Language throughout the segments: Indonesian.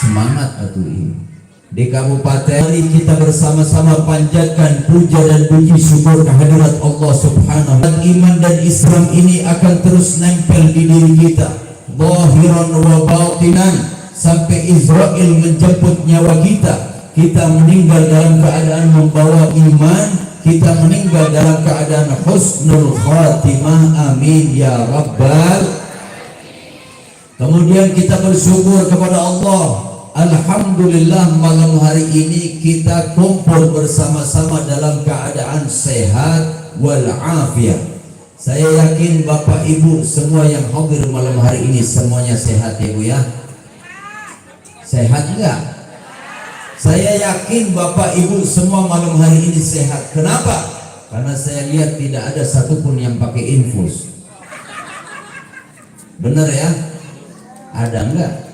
Semangat atuh ini. Di kabupaten ini kita bersama-sama panjatkan puja dan puji syukur kehadirat Allah Subhanahu wa ta'ala. Iman dan Islam ini akan terus nempel di diri kita, zahiran wa batinan, sampai Israel menjemput nyawa kita. Kita meninggal dalam keadaan membawa iman, kita meninggal dalam keadaan husnul khatimah. Amin ya rabbal. Kemudian kita bersyukur kepada Allah. Alhamdulillah malam hari ini kita kumpul bersama-sama dalam keadaan sehat walafiat. Saya yakin Bapak Ibu semua yang hadir malam hari ini semuanya sehat ya Bu ya. Sehat enggak? Saya yakin Bapak Ibu semua malam hari ini sehat. Kenapa? Karena saya lihat tidak ada satupun yang pakai infus. Benar ya? Ada enggak?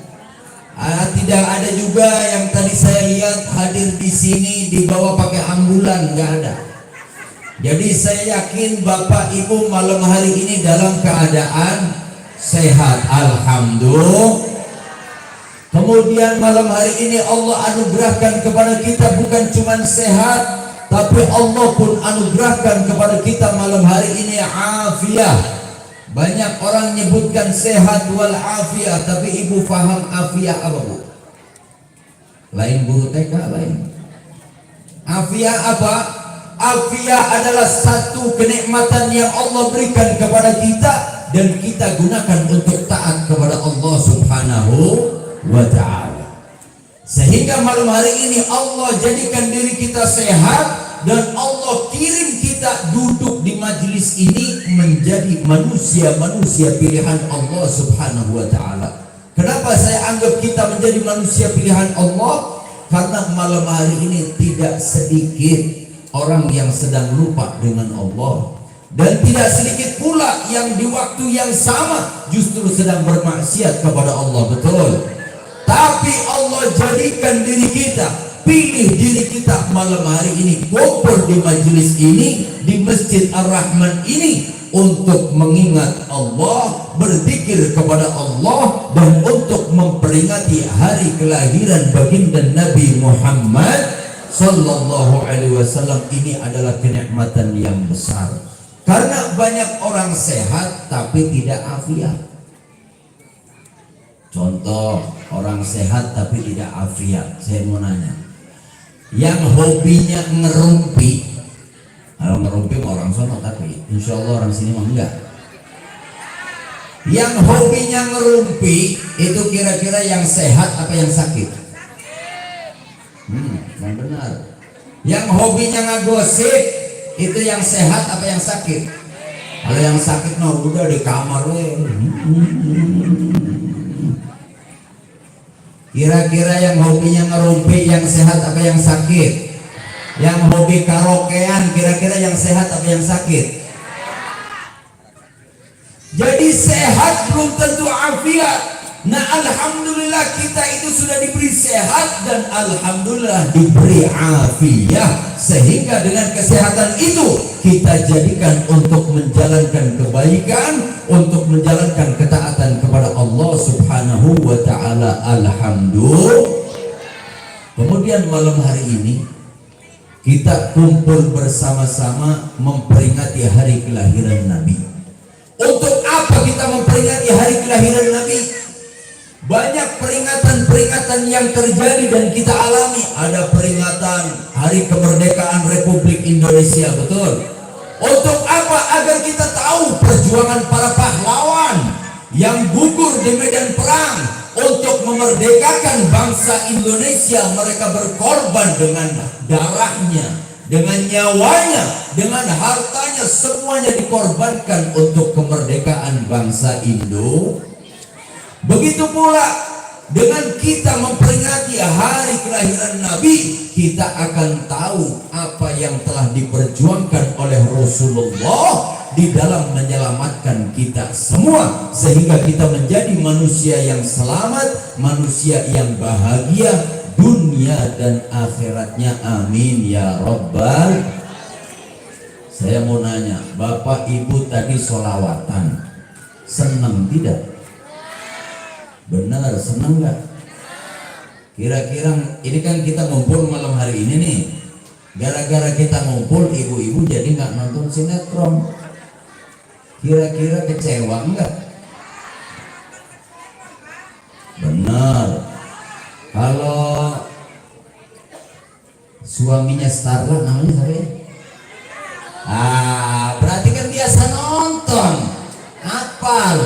Tidak ada juga yang tadi saya lihat hadir di sini dibawa pakai ambulan, enggak ada. Jadi saya yakin Bapak Ibu malam hari ini dalam keadaan sehat, alhamdulillah. Kemudian malam hari ini Allah anugerahkan kepada kita bukan cuma sehat, tapi Allah pun anugerahkan kepada kita malam hari ini afiat. Banyak orang nyebutkan sehat wal afiat, tapi ibu paham afiat apa Bu? Lain guru TK lain. Afiat apa? Afiat adalah satu kenikmatan yang Allah berikan kepada kita dan kita gunakan untuk taat kepada Allah Subhanahu wa ta'ala. Sehingga malam hari ini Allah jadikan diri kita sehat dan Allah kirim kita duduk di majelis ini menjadi manusia-manusia pilihan Allah Subhanahu wa ta'ala. Kenapa saya anggap kita menjadi manusia pilihan Allah? Karena malam hari ini tidak sedikit orang yang sedang lupa dengan Allah, dan tidak sedikit pula yang di waktu yang sama justru sedang bermaksiat kepada Allah. Betul. Tapi Allah jadikan diri kita, pilih diri kita malam hari ini kumpul di majelis ini, di Masjid Ar-Rahman ini untuk mengingat Allah, berzikir kepada Allah, dan untuk memperingati hari kelahiran baginda Nabi Muhammad sallallahu alaihi wasallam. Ini adalah kenikmatan yang besar. Karena banyak orang sehat tapi tidak afiat. Contoh, orang sehat tapi tidak afiat. Saya mau nanya, yang hobinya ngerumpi, kalau ngerumpi orang sono tapi insya Allah orang sini mah enggak. Yang hobinya ngerumpi itu kira-kira yang sehat apa yang sakit? Yang benar. Yang hobinya ngagosip itu yang sehat apa yang sakit? Kalau yang sakit mah udah di kamar we. Kira-kira yang hobinya ngerumpi yang sehat apa yang sakit? Yang hobi karaokean kira-kira yang sehat apa yang sakit? Jadi sehat belum tentu afiat. Nah alhamdulillah kita itu sudah diberi sehat dan alhamdulillah diberi afiat, sehingga dengan kesehatan itu kita jadikan untuk menjalankan kebaikan, untuk menjalankan ketaatan kepada Allah Subhanahu wa ta'ala. Alhamdulillah. Kemudian malam hari ini kita kumpul bersama-sama memperingati hari kelahiran Nabi. Untuk apa kita memperingati hari kelahiran Nabi? Banyak peringatan-peringatan yang terjadi dan kita alami. Ada peringatan hari kemerdekaan Republik Indonesia, betul. Untuk apa? Agar kita tahu perjuangan para pahlawan yang gugur di medan perang untuk memerdekakan bangsa Indonesia. Mereka berkorban dengan darahnya, dengan nyawanya, dengan hartanya, semuanya dikorbankan untuk kemerdekaan bangsa Indonesia. Begitu pula dengan kita memperingati hari kelahiran Nabi, kita akan tahu apa yang telah diperjuangkan oleh Rasulullah di dalam menyelamatkan kita semua, sehingga kita menjadi manusia yang selamat, manusia yang bahagia dunia dan akhiratnya. Amin ya rabbal. Saya mau nanya, Bapak Ibu tadi sholawatan, senang tidak? Benar, senang nggak? Kira-kira ini kan kita ngumpul malam hari ini nih. Gara-gara kita ngumpul, ibu-ibu jadi nggak nonton sinetron. Kira-kira kecewa enggak? Benar. Kalau suaminya Starla namanya siapa ya? Berarti kan biasa nonton. Hafal.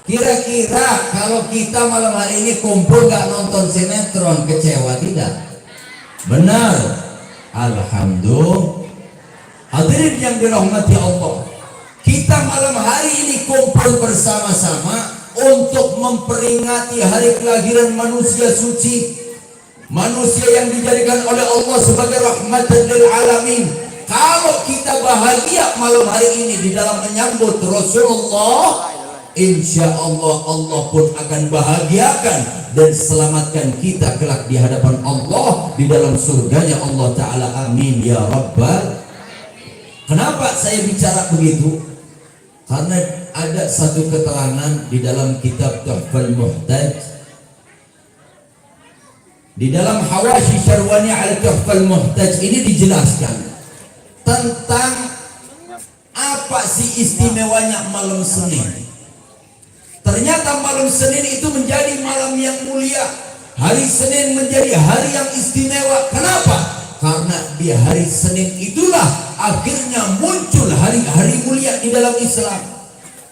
Kira-kira kalau kita malam hari ini kumpul gak nonton sinetron, kecewa tidak? Benar. Alhamdulillah. Hadirin yang dirahmati Allah, kita malam hari ini kumpul bersama-sama untuk memperingati hari kelahiran manusia suci, manusia yang dijadikan oleh Allah sebagai rahmatan lil alamin. Kalau kita bahagia malam hari ini di dalam menyambut Rasulullah, insya Allah Allah pun akan bahagiakan dan selamatkan kita kelak di hadapan Allah di dalam surganya Allah Ta'ala. Amin ya Rabbal. Kenapa saya bicara begitu? Karena ada satu keterangan di dalam kitab Tuhfal Muhtaj, di dalam Hawashi Syarwani al Tuhfal Muhtaj ini dijelaskan tentang apa sih istimewanya malam Senin. Ternyata malam Senin itu menjadi malam yang mulia. Hari Senin menjadi hari yang istimewa. Kenapa? Karena di hari Senin itulah akhirnya muncul hari-hari mulia di dalam Islam.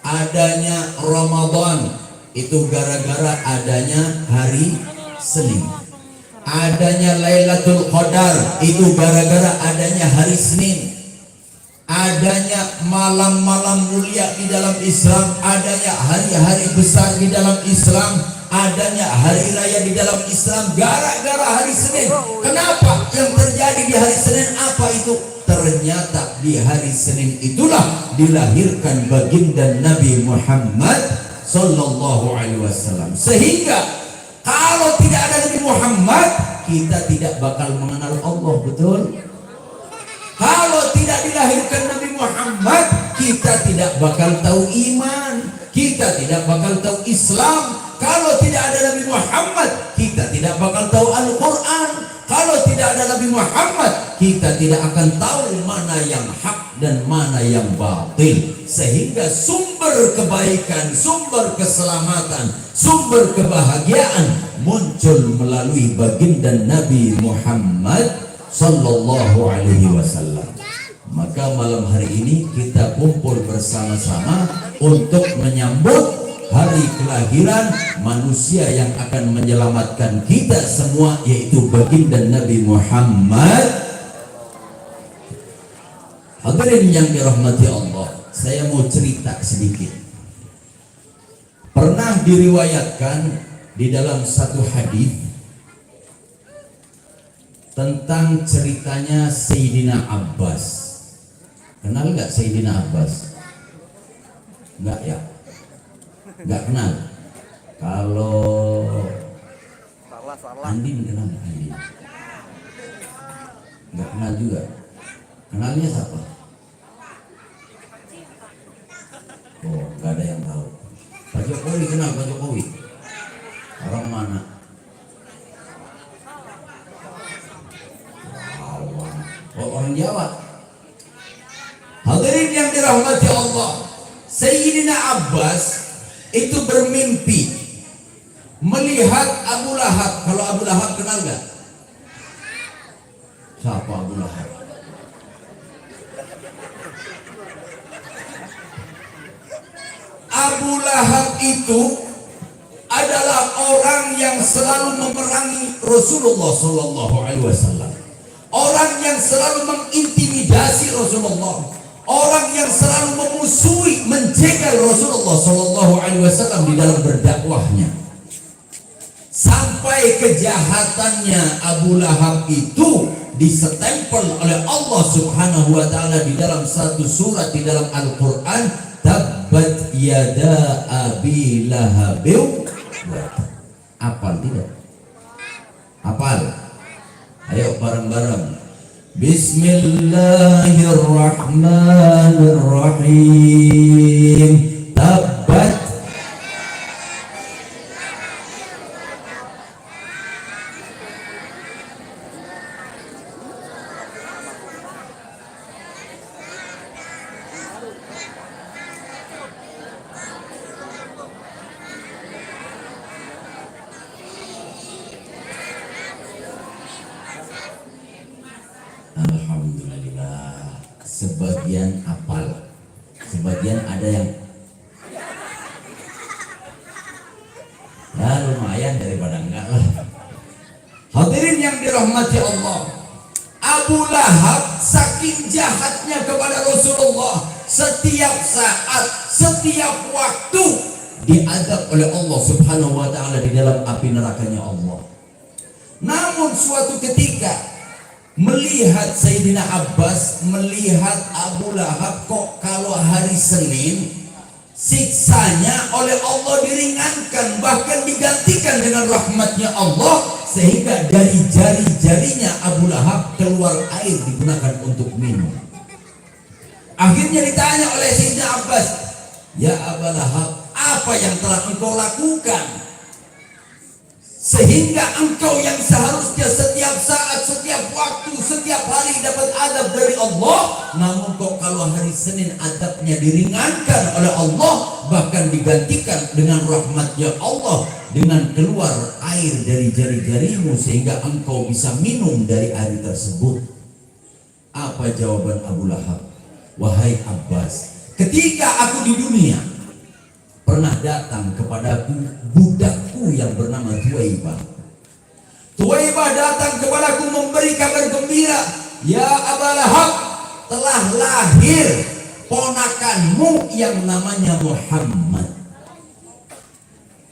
Adanya Ramadan itu gara-gara adanya hari Senin. Adanya Lailatul Qadar itu gara-gara adanya hari Senin. Adanya malam-malam mulia di dalam Islam, adanya hari-hari besar di dalam Islam, adanya hari raya di dalam Islam gara-gara hari Senin. Kenapa? Yang terjadi di hari Senin apa itu? Ternyata di hari Senin itulah dilahirkan baginda Nabi Muhammad sallallahu alaihi wasallam. Sehingga kalau tidak ada Nabi Muhammad, kita tidak bakal mengenal Allah, betul? Kalau tidak dilahirkan Nabi Muhammad, kita tidak bakal tahu iman, kita tidak bakal tahu Islam. Kalau tidak ada Nabi Muhammad, kita tidak bakal tahu Al-Quran. Kalau tidak ada Nabi Muhammad, kita tidak akan tahu mana yang hak dan mana yang batil. Sehingga sumber kebaikan, sumber keselamatan, sumber kebahagiaan muncul melalui baginda Nabi Muhammad sallallahu alaihi wasallam. Maka malam hari ini kita kumpul bersama-sama untuk menyambut hari kelahiran manusia yang akan menyelamatkan kita semua, yaitu baginda Nabi Muhammad. Hadirin yang dirahmati Allah, saya mau cerita sedikit. Pernah diriwayatkan di dalam satu hadis tentang ceritanya Sayyidina Abbas. Kenal nggak Sayyidina Abbas? Nggak ya? Nggak kenal. Kalau Andin kenal nggak? Andin nggak kenal juga. Kenalnya siapa? Oh, nggak ada yang tahu. Pak Jokowi kenal Pak Jokowi? Orang mana? Oh, orang Jawa. Hadirin yang dirahmati Allah, Sayyidina Abbas itu bermimpi melihat Abu Lahab. Kalau Abu Lahab kenal gak? Siapa Abu Lahab? Abu Lahab itu adalah orang yang selalu memerangi Rasulullah sallallahu alaihi wasallam. Orang yang selalu mengintimidasi Rasulullah, orang yang selalu memusuhi, menjegal Rasulullah sallallahu alaihi wasallam di dalam berdakwahnya. Sampai kejahatannya Abu Lahab itu disetempel oleh Allah Subhanahu wa taala di dalam satu surat di dalam Al-Qur'an, tabbat yada abi lahabin. Apal tidak? Apal? Ayo bareng-bareng. Bismillahirrahmanirrahim. Tabbat Alhamdulillah. Sebagian apal, sebagian ada yang ya lumayan daripada enggak lah. Hadirin yang dirahmati Allah, Abu Lahab saking jahatnya kepada Rasulullah, setiap saat, setiap waktu diadab oleh Allah Subhanahu wa taala di dalam api nerakanya Allah. Namun suatu ketika melihat Sayyidina Abbas, melihat Abu Lahab, kok kalau hari Senin siksanya oleh Allah diringankan, bahkan digantikan dengan rahmatnya Allah, sehingga dari jari-jarinya Abu Lahab keluar air digunakan untuk minum. Akhirnya ditanya oleh Sayyidina Abbas, ya Abu Lahab, apa yang telah engkau lakukan sehingga engkau yang seharusnya setiap saat, setiap waktu, setiap hari dapat adab dari Allah, namun kok kalau hari Senin adabnya diringankan oleh Allah, bahkan digantikan dengan rahmatnya Allah dengan keluar air dari jari-jarimu sehingga engkau bisa minum dari air tersebut. Apa jawaban Abu Lahab? Wahai Abbas, ketika aku di dunia pernah datang kepadaku budakku yang bernama Tuwaibah. Tuwaibah datang kepadaku memberi kabar gembira, ya Abu Lahab, telah lahir ponakanmu yang namanya Muhammad.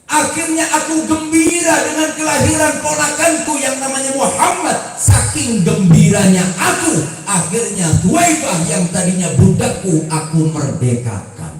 Akhirnya aku gembira dengan kelahiran ponakanku yang namanya Muhammad. Saking gembiranya aku, akhirnya Tuwaibah yang tadinya budakku aku merdekakan.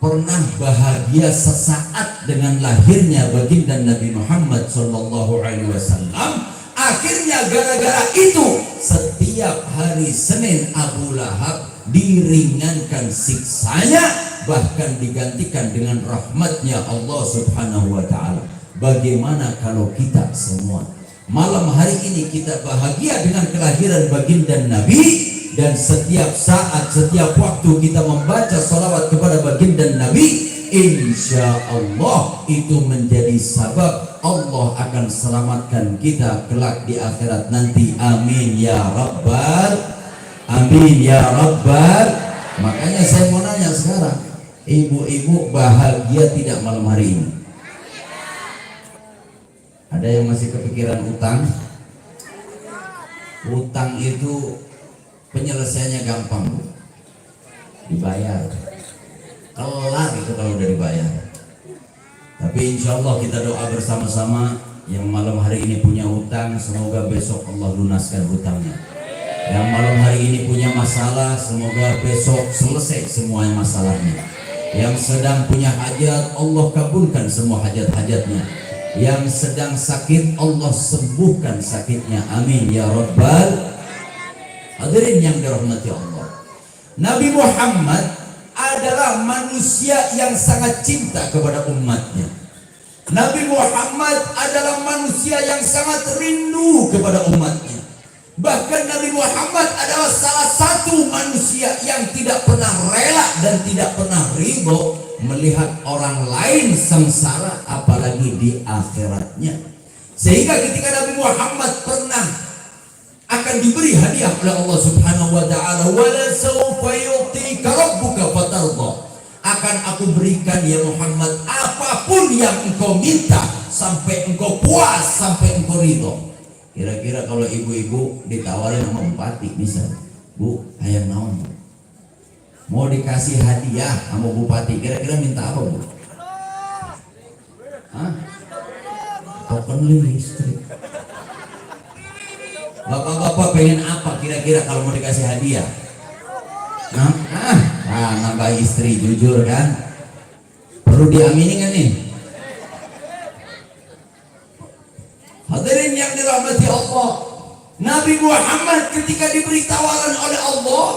Pernah bahagia sesaat dengan lahirnya baginda Nabi Muhammad sallallahu alaihi wasallam. Akhirnya gara-gara itu setiap hari Senin Abu Lahab diringankan siksanya, bahkan digantikan dengan rahmatnya Allah Subhanahu wa taala. Bagaimana kalau kita semua malam hari ini kita bahagia dengan kelahiran baginda Nabi, dan setiap saat, setiap waktu kita membaca salawat kepada baginda Nabi, insya Allah itu menjadi sabab Allah akan selamatkan kita kelak di akhirat nanti. Amin ya Rabbal, amin ya Rabbal. Makanya saya mau nanya sekarang, ibu-ibu bahagia tidak malam hari ini? Ada yang masih kepikiran utang? Utang itu penyelesaiannya gampang, Bu. Dibayar, kelar itu kalau udah dibayar. Tapi insya Allah kita doa bersama-sama, yang malam hari ini punya hutang, semoga besok Allah lunaskan hutangnya. Yang malam hari ini punya masalah, semoga besok selesai semua masalahnya. Yang sedang punya hajat, Allah kabulkan semua hajat-hajatnya. Yang sedang sakit, Allah sembuhkan sakitnya. Amin ya Rabbal. Hadirin yang dirahmati Allah, Nabi Muhammad adalah manusia yang sangat cinta kepada umatnya. Nabi Muhammad adalah manusia yang sangat rindu kepada umatnya. Bahkan Nabi Muhammad adalah salah satu manusia yang tidak pernah rela dan tidak pernah ridho melihat orang lain sengsara, apalagi di akhiratnya. Sehingga ketika Nabi Muhammad pernah akan diberi hadiah oleh Allah Subhanahu wa taala, wala sawfa yu'tika rabbuka fatardha, akan aku berikan ya Muhammad apapun yang engkau minta sampai engkau puas, sampai engkau ridho. Kira-kira kalau ibu-ibu ditawarin sama bupati, misal, Bu, ayam naon, Bu? Mau dikasih hadiah sama bupati, kira-kira minta apa, Bu? Hah? Token listrik. Bapak-bapak pengen apa kira-kira kalau mau dikasih hadiah? Nambah istri, jujur kan? Perlu diamini kan nih? Hadirin yang dirahmati Allah, Nabi Muhammad ketika diberi tawaran oleh Allah,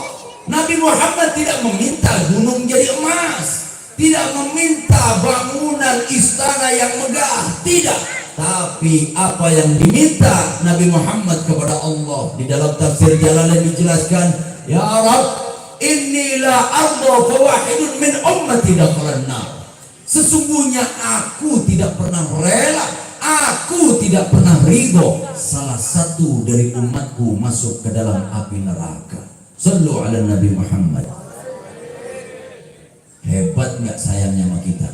Nabi Muhammad tidak meminta gunung jadi emas, tidak meminta bangunan istana yang megah, tidak. Tapi apa yang diminta Nabi Muhammad kepada Allah, di dalam tafsir Jalalain dijelaskan, ya Rabb, inilah Allah fawahidun min ummati dakhalan nar. Sesungguhnya aku tidak pernah rela, aku tidak tidak pernah ridho salah satu dari umatku masuk ke dalam api neraka. Sallu ala Nabi Muhammad. Hebat nggak sayangnya sama kita?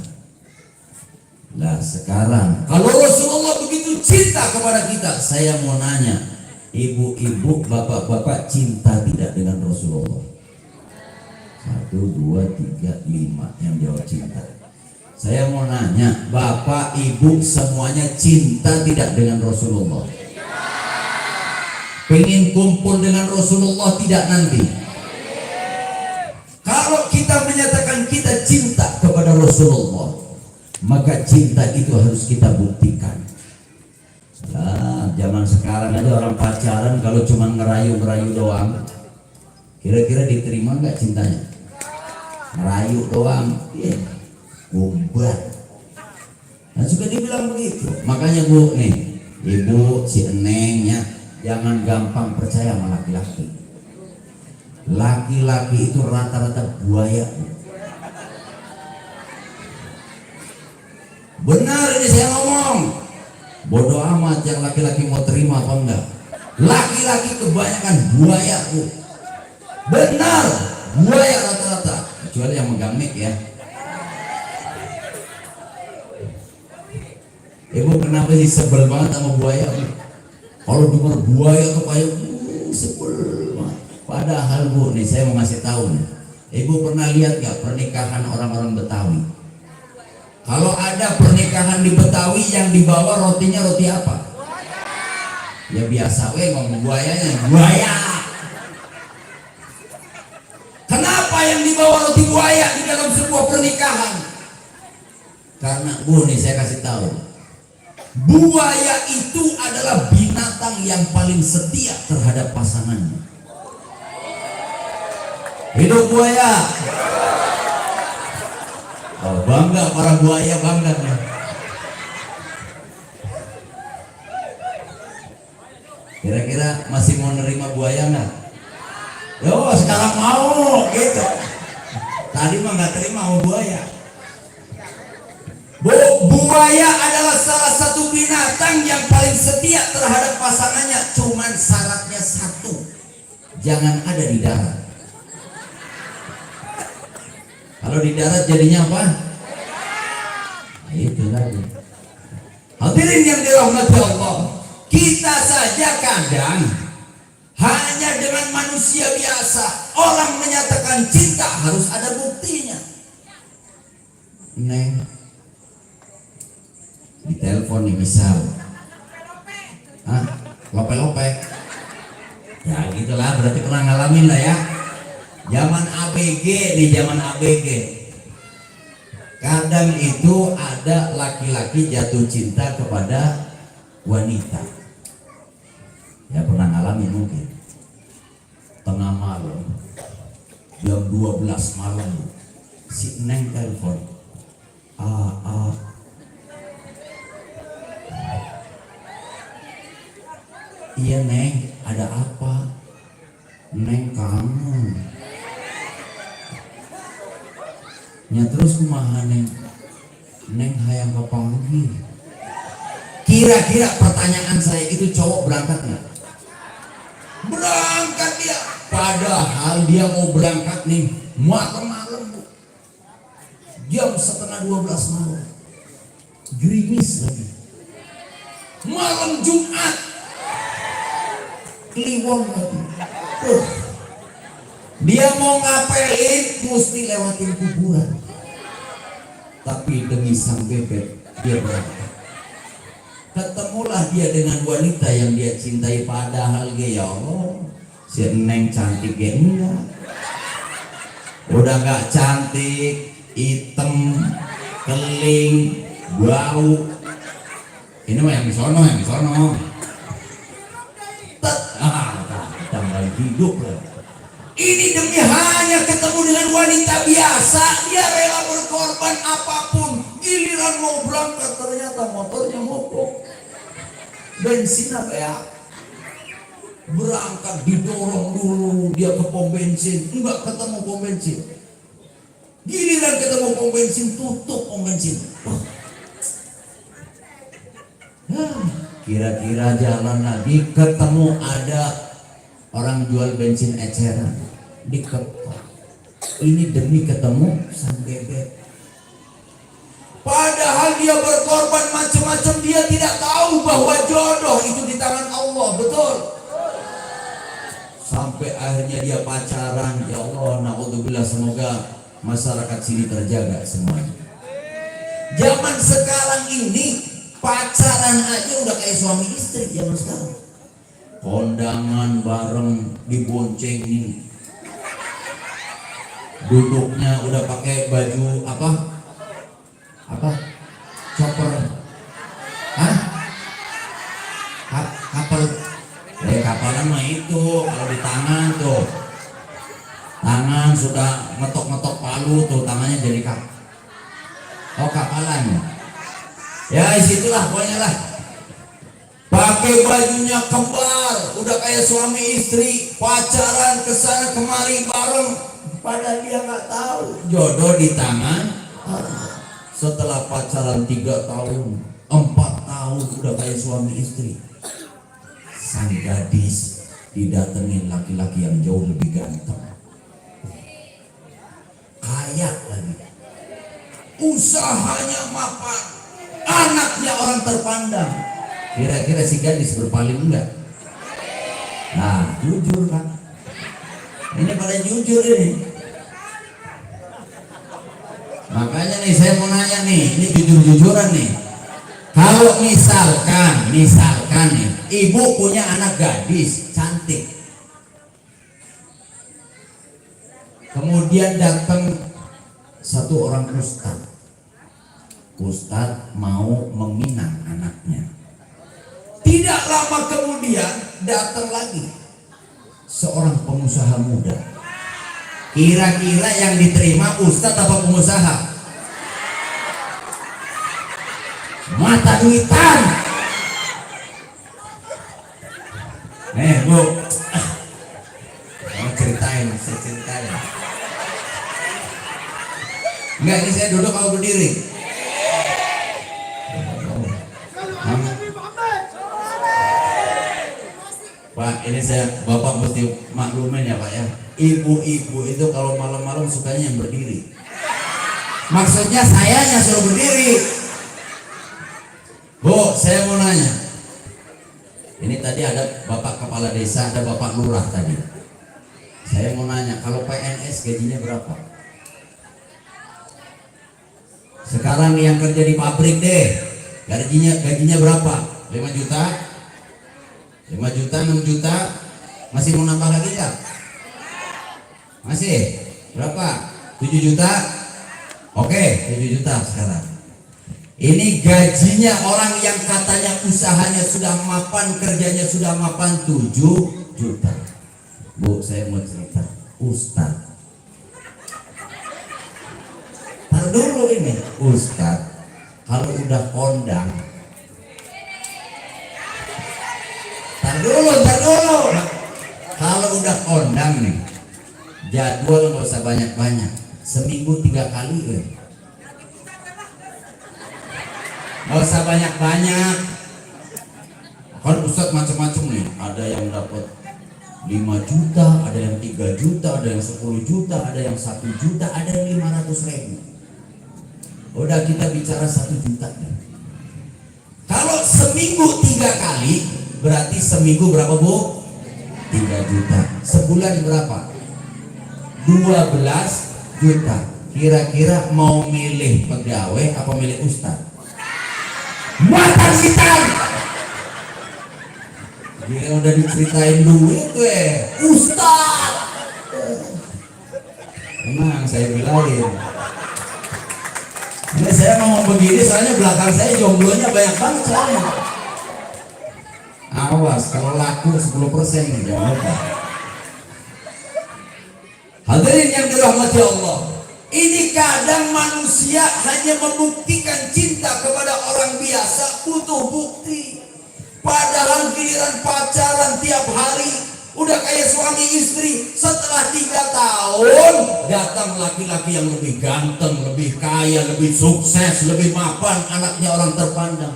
Lah sekarang kalau Rasulullah begitu cinta kepada kita, saya mau nanya, ibu-ibu, bapak-bapak cinta tidak dengan Rasulullah? 1, 2, 3, 5 yang jawab cinta. Saya mau nanya, bapak, ibu semuanya cinta tidak dengan Rasulullah? Pengen kumpul dengan Rasulullah tidak nanti? Kalau kita menyatakan kita cinta kepada Rasulullah, maka cinta itu harus kita buktikan. Nah, zaman sekarang aja orang pacaran kalau cuma ngerayu-ngerayu doang, kira-kira diterima nggak cintanya? Ngerayu doang, gombal. Nah, suka dibilang begitu. Makanya Bu nih, ibu si Enengnya, jangan gampang percaya sama laki-laki. Laki-laki itu rata-rata buaya. Benar ini saya ngomong. Bodoh amat yang laki-laki mau terima apa enggak. Laki-laki kebanyakan buaya Bu. Benar, buaya rata-rata. Kecuali yang megang mic ya. Ibu kenapa sih sebel banget sama buaya? Kalau dengar buaya atau payung, sebel banget. Padahal Bu, nih saya mau ngasih tahu nih. Ibu pernah lihat gak pernikahan orang-orang Betawi? Kalau ada pernikahan di Betawi yang dibawa rotinya roti apa? Ya biasa ngomong buayanya, buaya. Kenapa yang dibawa roti buaya di dalam sebuah pernikahan? Karena Bu, nih saya kasih tahu. Buaya itu adalah binatang yang paling setia terhadap pasangannya. Hidup buaya. Oh, bangga para buaya, bangga nih. Kira-kira masih mau nerima buaya nggak? Yo, sekarang mau gitu. Tadi mah nggak terima mau buaya. Buaya adalah salah satu binatang yang paling setia terhadap pasangannya. Cuman syaratnya satu, jangan ada di darat. Kalau di darat jadinya apa? Nah, itu lagi. Hadirin yang dirahmati Allah, kita saja kadang hanya dengan manusia biasa, orang menyatakan cinta harus ada buktinya. Neng, di telepon nih misal, lope-lope, ya gitulah, berarti pernah ngalamin lah ya. Zaman ABG nih, zaman ABG, kadang itu ada laki-laki jatuh cinta kepada wanita. Ya pernah ngalamin mungkin. Tengah malam, jam 12 malam, si Neng telepon, iya Neng, ada apa? Neng kangen. Nya terus kumaha Neng? Neng hayang kepanggil. Kira-kira pertanyaan saya itu cowok berangkat nggak? Berangkat dia. Padahal dia mau berangkat nih malam-malam Bu. Jam 11:30 malam. Gerimis lagi. Malam Jumat. Kliwon lagi. Dia mau ngapelin mesti lewatin kuburan. Tapi demi sang bebek dia berangkat. Ketemulah dia dengan wanita yang dia cintai. Padahal ya Allah, si Neng cantik ya enggak. Udah gak cantik, hitam, keling, bau. Ini mah yang di sono, yang di sono. Tambah hidup lah. Ini demi hanya ketemu dengan wanita biasa, dia rela berkorban apapun. Giliran mau berangkat ternyata motornya mogok, bensin apa ya? Berangkat didorong dulu dia ke pom bensin, enggak ketemu pom bensin. Giliran ketemu pom bensin, tutup pom bensin. Kira-kira jalan lagi ketemu ada orang jual bensin eceran, diketok. Ini demi ketemu sang bebek. Padahal dia berkorban macam-macam, dia tidak tahu bahwa jodoh itu di tangan Allah, betul? Sampai akhirnya dia pacaran. Ya Allah, naudzubillah, semoga masyarakat sini terjaga semuanya. Zaman sekarang ini pacaran aja udah kayak suami istri zaman sekarang. Kondangan bareng, diboncengin, duduknya udah pakai baju apa chopper, kapal, kapalan mah itu kalau di tangan tuh, tangan sudah ngetok palu tuh, tangannya jadi kapalan ya, disitulah pokoknya lah. Pakai bajunya kembar, udah kayak suami istri, pacaran kesana kemari bareng, padahal dia nggak tahu jodoh di tangan. Setelah pacaran 3 tahun, 4 tahun, udah kayak suami istri, sang gadis didatengin laki-laki yang jauh lebih ganteng, kaya lagi, usahanya mapan, anaknya orang terpandang. Kira-kira si gadis berpaling enggak? Nah, jujur kan? Ini pada jujur ini. Makanya nih saya mau nanya nih, ini jujur-jujuran nih. Kalau misalkan nih, ibu punya anak gadis cantik, kemudian datang satu orang ustadz mau meminang anaknya. Tidak lama kemudian datang lagi seorang pengusaha muda. Kira-kira yang diterima ustadz apa pengusaha? Mata duitan. Bu, saya ceritain. Enggak, ini saya duduk kalau berdiri. Pak, ini Bapak mesti maklumin ya Pak ya. Ibu-ibu itu kalau malam-malam sukanya yang berdiri. Maksudnya sayanya suruh berdiri. Bu, saya mau nanya. Ini tadi ada Bapak Kepala Desa, ada Bapak Lurah tadi. Saya mau nanya, kalau PNS gajinya berapa? Sekarang yang kerja di pabrik deh, gajinya berapa? 5 juta? 5 juta, 6 juta, masih mau nambah lagi nggak? Masih? Berapa? 7 juta? Oke, 7 juta sekarang. Ini gajinya orang yang katanya usahanya sudah mapan, kerjanya sudah mapan, 7 juta. Bu, saya mau cerita, Ustadz. Tar dulu ini, Ustadz, kalau udah kondang, Tar dulu. Kalau udah kondang nih, jadwal nggak usah banyak-banyak, seminggu 3 kali kan? Nggak usah banyak-banyak. Kan Ustadz macam-macam nih, ada yang dapat 5 juta, ada yang 3 juta, ada yang 10 juta, ada yang 1 juta, ada yang 500.000. Udah kita bicara 1 juta nih. Kalau seminggu 3 kali, berarti seminggu berapa Bu? 3 juta. Sebulan berapa? 12 juta. Kira-kira mau milih pegawai apa milih ustadz? Mata hitam. Dia udah diceritain duit ustadz. Emang saya bilangin. Ini saya ngomong begini soalnya belakang saya jomblonya banyak banget soalnya. Awas kalau laku 10% nih, jangan lupa. Hadirin yang dirahmati Allah, ini kadang manusia hanya membuktikan cinta kepada orang biasa butuh bukti. Padahal giliran pacaran tiap hari udah kayak suami istri, setelah 3 tahun datang laki-laki yang lebih ganteng, lebih kaya, lebih sukses, lebih mapan, anaknya orang terpandang.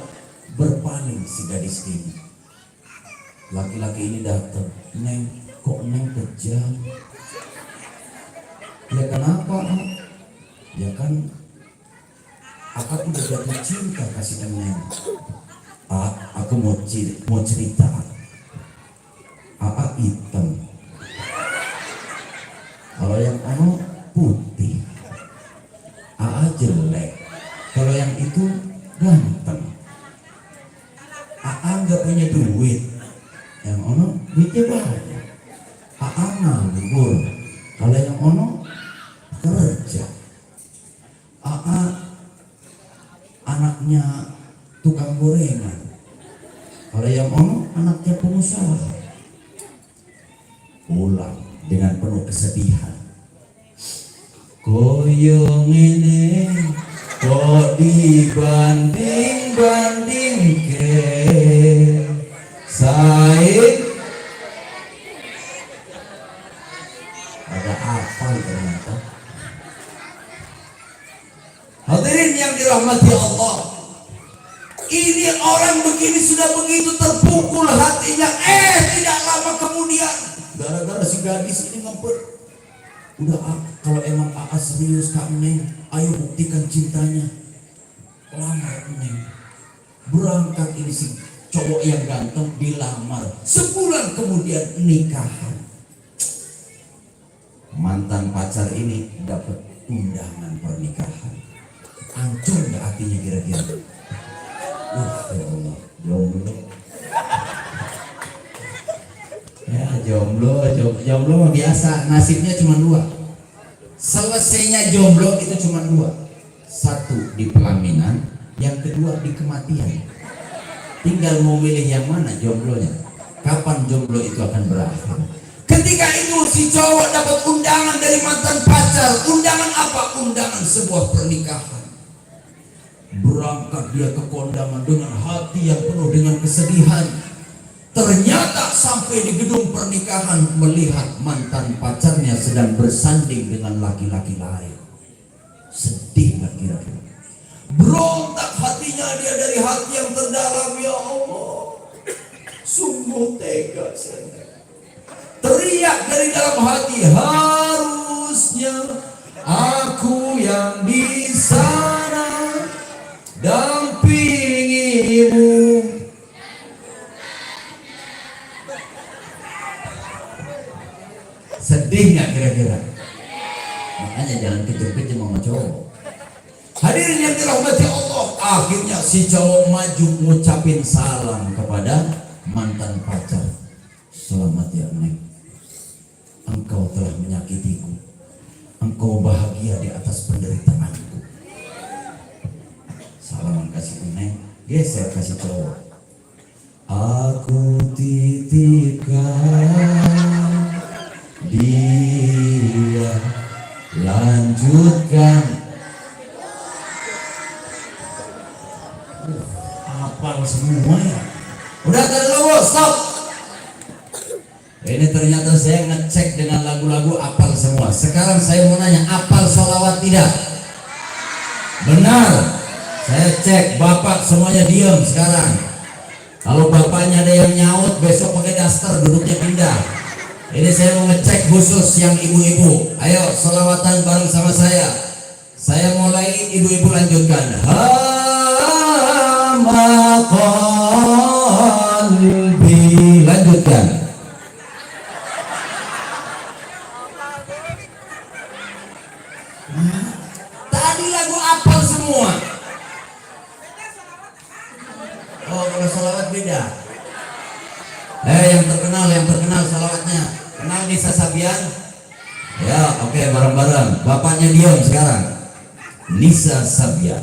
Berpaling si gadis ini. Laki-laki ini datang, "Neng, kok Neng kejam?" "Ya kenapa, ah?" "Ya kan Akak udah jatuh cinta kasih Neng. Aku mau cerita. Aa hitam, kalau yang ono putih. Aa jelek, kalau yang itu ganteng. Aa nggak punya duit, yang ono duitnya banyak. Aa nganggur, kalau yang ono kerja. Aa anaknya tukang gorengan, kalau yang ono anaknya pengusaha." Pulang dengan penuh kesedihan. "Koyong ini kok dibanding-banding ke Said." Ada apa ternyata? Hadirin yang dirahmati Allah, ini orang begini sudah begitu terpukul hatinya. Tidak lama kemudian, gara-gara si gadis ini ngempet, "Udah kalau emang Aa serius Kak Neng, ayo buktikan cintanya. Lamar Neng." Berangkat ini si cowok yang ganteng dilamar. Sebulan kemudian nikahan. Mantan pacar ini dapat undangan pernikahan. Hancur nggak hatinya kira-kira? Ya Allah, jomblo. Ya jomblo biasa, nasibnya cuma dua. Selesainya jomblo itu cuma dua. Satu di pelaminan, yang kedua di kematian. Tinggal mau milih yang mana jomblonya. Kapan jomblo itu akan berakhir? Ketika itu si cowok dapat undangan dari mantan pacar. Undangan apa? Undangan sebuah pernikahan. Berangkat dia ke kondangan dengan hati yang penuh dengan kesedihan. Ternyata sampai di gedung pernikahan melihat mantan pacarnya sedang bersanding dengan laki-laki lain. Sedih gak kira-kira? Berontak hatinya dia dari hati yang terdalam. Ya Allah, sungguh tega saya. Teriak dari dalam hati, harusnya aku yang di sana dampingimu. Sedih nggak kira-kira? Makanya jangan kejar-kejar sama cowok. Hadirin yang dirahmati Allah, akhirnya si cowok maju ngucapin salam kepada mantan pacar. "Selamat ya Neng, engkau telah menyakitiku. Engkau bahagia di atas penderitaanku." Salam kasih Neng, geser kasih cowok. "Aku titipkan dia, lanjutkan." Apal semua ya. Udah tadi dulu, stop. Ini ternyata saya ngecek dengan lagu-lagu apal semua. Sekarang saya mau nanya, apal sholawat tidak? Benar. Saya cek, bapak semuanya diam sekarang. Kalau bapaknya ada yang nyaut, besok pakai daster, duduknya pindah. Ini saya mau ngecek khusus yang ibu-ibu. Ayo sholawatan bareng sama saya. Saya mulai, ibu-ibu lanjutkan. Hama qalbi, lanjutkan. Tadi lagu apal semua. Oh, kalau sholawat beda. Yang terkenal sholawatnya. Kenal Nisa Sabian? Ya, oke, bareng-bareng. Bapaknya diam sekarang. Nisa Sabian.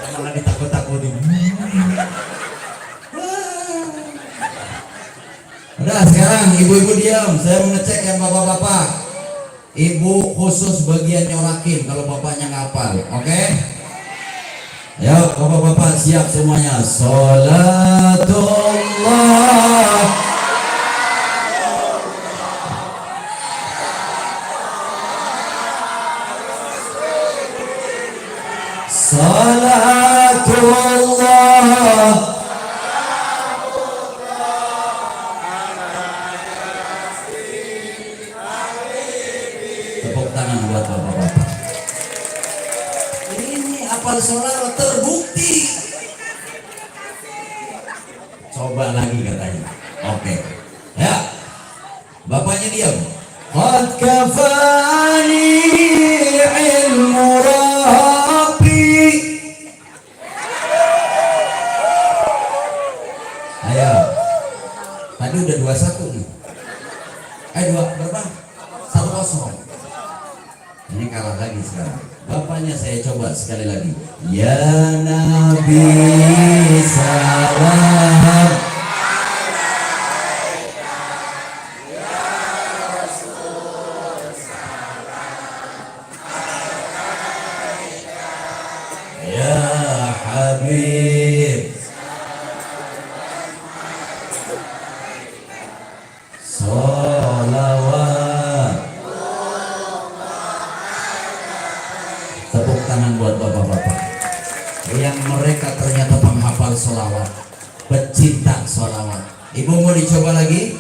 Malah ditakut-takutin. Udah, sekarang ibu-ibu diam. Saya mau ngecek yang bapak-bapak. Ibu khusus bagian nyorakin kalau bapaknya ngapal, oke? Ya, bapak-bapak siap semuanya. Sholatullah Salatullah. Tepuk tangan buat bapak-bapak. Ini hafal sholawat terbukti. Coba lagi katanya. Oke. Ya. Bapaknya diam. Qad kafani ilmu rabbi. Ayo. Tadi udah 2-1 nih. Dua berapa? 1-0. Ini kalah lagi sekarang. Bapaknya saya coba sekali lagi. Ya Nabi salam. Ya Habib Salawat. Tepuk tangan buat bapak-bapak yang mereka ternyata penghafal sholawat, pecinta sholawat. Ibu mau dicoba lagi?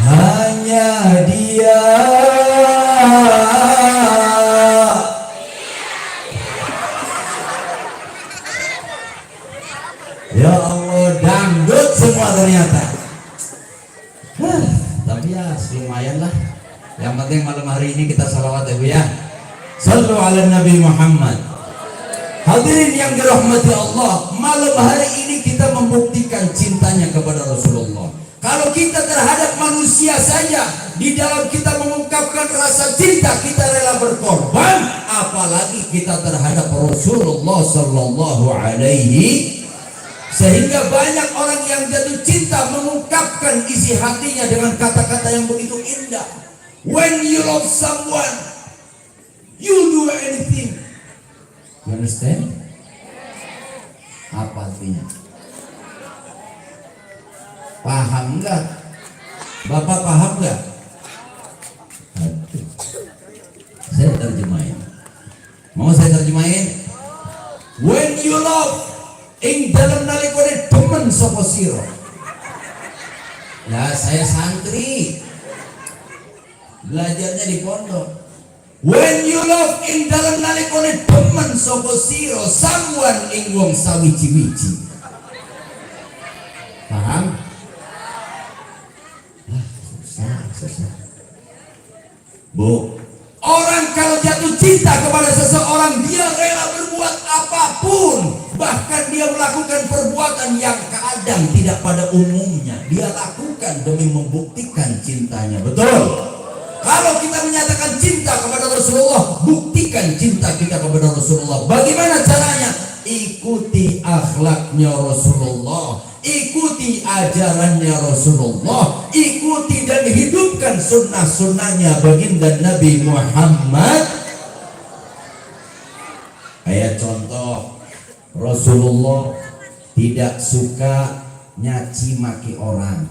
Hanya dia. Ya Allah, dangdut semua ternyata. Tapi ya lumayan lah. Yang penting malam hari ini kita salawat ya Bu ya. Sallu ala Nabi Muhammad. Hadirin yang dirahmati Allah, malam hari ini kita membuktikan cintanya kepada Rasulullah. Kalau kita terhadap manusia saja, di dalam kita mengungkapkan rasa cinta kita rela berkorban, apalagi kita terhadap Rasulullah sallallahu alaihi. Sehingga banyak orang yang jatuh cinta mengungkapkan isi hatinya dengan kata-kata yang begitu indah. When you love someone, you do anything. You understand? Apa artinya? Paham enggak? Bapak paham enggak? Aduh. Saya terjemahin. Mau saya terjemahin? When you love, ing dalam nalikone demen sapa sira. Ya saya santri, belajarnya di pondok. When you love, ing dalam nalikone demen sapa sira someone ing wong sawiji-wiji. Paham? Susah. Bu, orang kalau jatuh cinta kepada seseorang, dia rela berbuat apapun. Bahkan dia melakukan perbuatan yang kadang tidak pada umumnya dia lakukan demi membuktikan cintanya. Betul? Kalau kita menyatakan cinta kepada Rasulullah, buktikan cinta kita kepada Rasulullah. Bagaimana caranya? Ikuti akhlaknya Rasulullah, ikuti ajarannya Rasulullah, ikuti dan hidupkan sunnah-sunnahnya baginda Nabi Muhammad. Kayak contoh, Rasulullah tidak suka nyaci maki orang.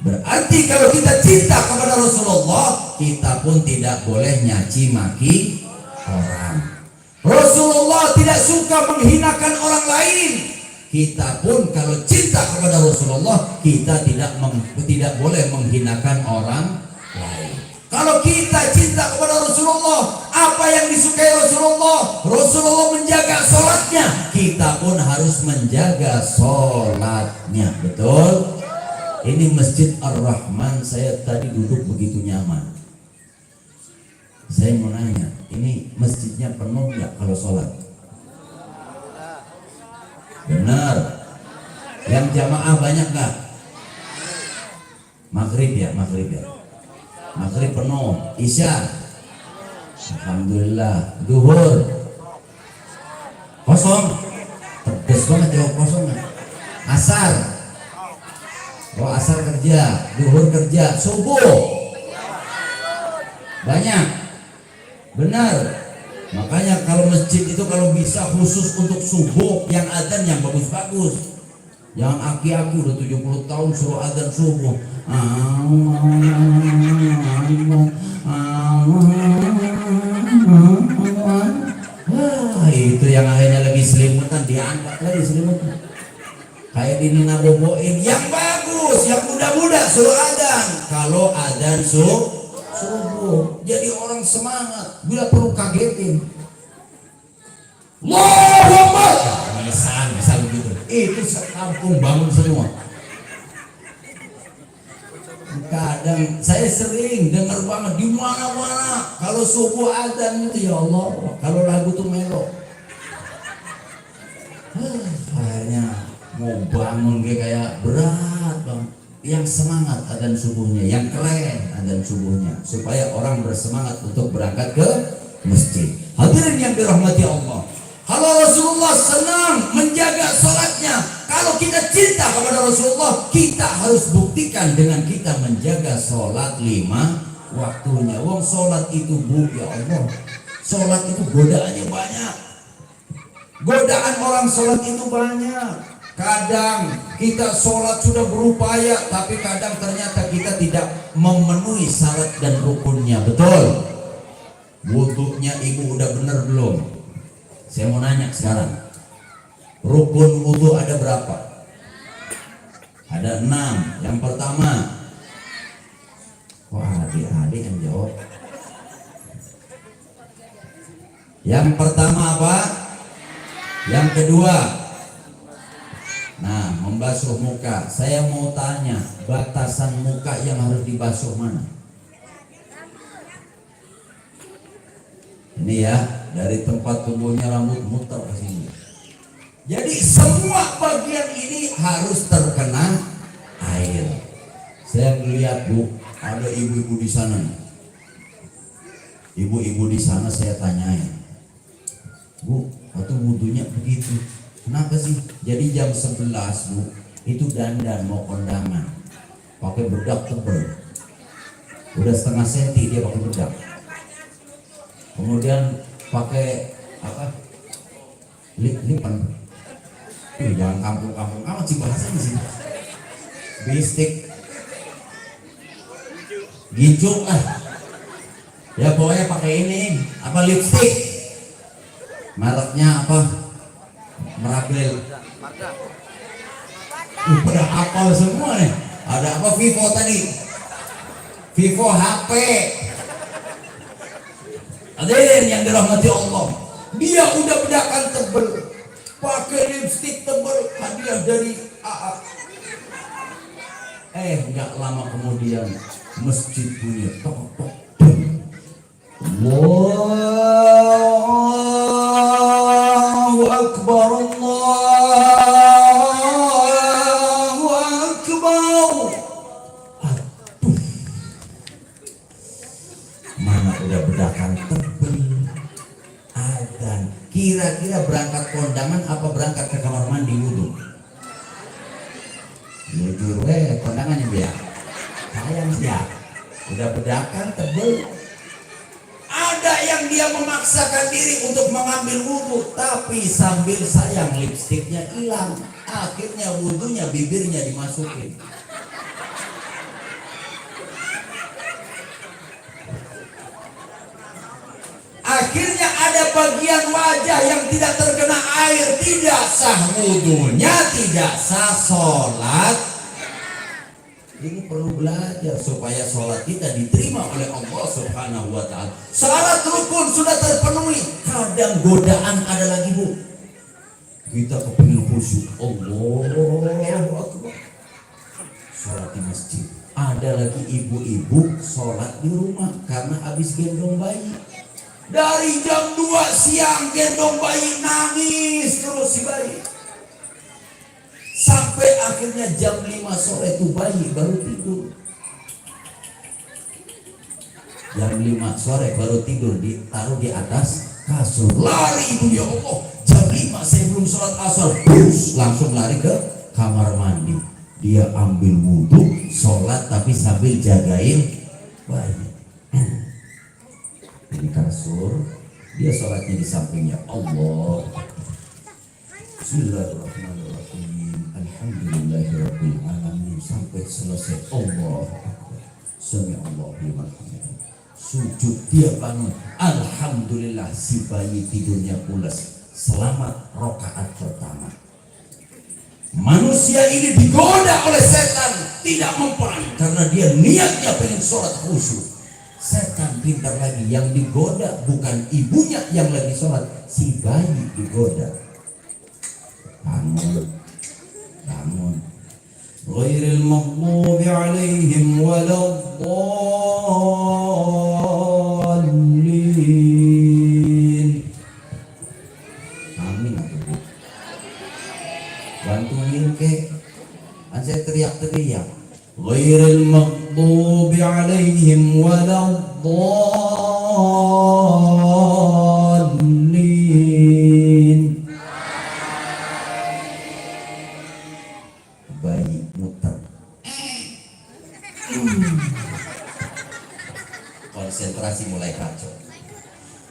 Berarti kalau kita cinta kepada Rasulullah, kita pun tidak boleh nyaci maki orang. Rasulullah tidak suka menghinakan orang lain. Kita pun kalau cinta kepada Rasulullah, kita tidak boleh menghinakan orang lain. Kalau kita cinta kepada Rasulullah, apa yang disukai Rasulullah? Rasulullah menjaga sholatnya, kita pun harus menjaga sholatnya. Betul? Ini Masjid Ar-Rahman, saya tadi duduk begitu nyaman. Saya mau nanya, ini masjidnya penuh nggak kalau sholat? Benar. Yang jamaah banyak nggak? Maghrib ya. Maghrib penuh. Isya, alhamdulillah. Duhur kosong. Tegas banget jawab kosong. Asar, asar kerja, duhur kerja, subuh banyak. Benar. Makanya kalau masjid itu kalau bisa khusus untuk subuh, yang adzan yang bagus-bagus. Jangan aki-aki udah 70 tahun suruh adzan subuh. Itu yang akhirnya kan diangkat lagi selimutnya. Kayak di Nina Boboin yang bagus, yang muda-muda suruh adzan. Kalau adzan subuh, jadi orang semangat. Bila perlu kagetin. Allahu Akbar. Misal gitu. Itu sekampung bangun semua. Kadang saya sering dengar banget di mana-mana kalau subuh adzan itu, ya Allah, kalau lagu tuh melo. Kayaknya mau bangun kayak berat bang. Yang semangat adzan subuhnya, yang keren adzan subuhnya, supaya orang bersemangat untuk berangkat ke masjid. Hadirin yang dirahmati Allah, kalau Rasulullah senang menjaga sholatnya, kalau kita cinta kepada Rasulullah, kita harus buktikan dengan kita menjaga sholat 5 waktunya. Wong sholat itu ya Allah, sholat itu godaannya banyak. Godaan orang sholat itu banyak. Kadang kita sholat sudah berupaya, tapi kadang ternyata kita tidak memenuhi syarat dan rukunnya. Betul? Wudunya ibu udah bener belum? Saya mau nanya sekarang, rukun wudu ada berapa? Ada 6. Yang pertama, wah adik-adik yang jawab. Yang pertama apa? Yang kedua, nah, membasuh muka. Saya mau tanya, batasan muka yang harus dibasuh mana? Ini ya, dari tempat tumbuhnya rambut muter ke sini. Jadi semua bagian ini harus terkena air. Saya melihat Bu, ada ibu-ibu di sana. Ibu-ibu di sana saya tanyain, Bu, waktu wudunya begitu, kenapa sih? Jadi jam 11 Bu, itu dandan mau kondangan, pakai bedak tebel, udah setengah senti dia pakai bedak. Kemudian pakai apa? Lipan. Jangan kampung-kampung amat sih bahasanya sih. Bistik, gijuk lah. Ya pokoknya pakai ini apa, lipstick. Mereknya apa? Merabil. Pada hafal semua nih. Ada apa? Vivo tadi. Vivo HP. Hadirin yang dirahmati Allah, dia udah bedakan tebel, pakai lipstick tebel, hadiah dari AA. Nggak lama kemudian masjid bunyi tok tok. Allahu Akbar, Allahu Akbar. Aduh, mana udah bedakan tebel, adzan. Kira-kira berangkat kondangan apa berangkat ke kamar mandi wudu? Jujur kondangannya dia. Sayang dia. Udah bedakan tebel. Ada yang dia memaksakan diri untuk mengambil wudu, tapi sambil sayang lipstiknya hilang. Akhirnya wudunya bibirnya dimasukin. Akhirnya ada bagian wajah yang tidak terkena air, tidak sah wudunya, tidak sah sholat. Ini perlu belajar supaya sholat kita diterima oleh Allah Subhanahu wa Ta'ala. Syarat rukun sudah terpenuhi, kadang godaan ada lagi Bu. Kita kepingin khusyuk, Allahu Akbar, sholat di masjid. Ada lagi ibu-ibu sholat di rumah karena habis gendong bayi. Dari jam 2 siang gendong bayi, nangis terus si bayi. Sampai akhirnya jam 5 sore itu bayi baru tidur. Jam 5 sore baru tidur, ditaruh di atas kasur. Lari ibu, ya Allah, jam 5 saya belum sholat asar. Langsung lari ke kamar mandi. Dia ambil wudhu, sholat tapi sambil jagain bayi. Di kasur, dia sholatnya di sampingnya. Allah, Bismillahirrahmanirrahim, Alhamdulillahirabbil alamin, sampai selesai. Allah, Sami Allah liman hamidah. Sujud dia bangun, Alhamdulillah, si bayi tidurnya pulas. selamat rakaat pertama. Manusia ini digoda oleh setan, tidak mempan karena dia niatnya pengen sholat khusyuk. Setan pintar lagi, yang digoda bukan ibunya yang lagi sholat, si bayi digoda. Bangun, bangun. Ghairil maghdubi alaihim waladdallin. Amin. Bantuin ke, saya teriak-teriak. Ghairil maghdubi alaihim waladdallin. Bayi muter. Konsentrasi mulai kacau.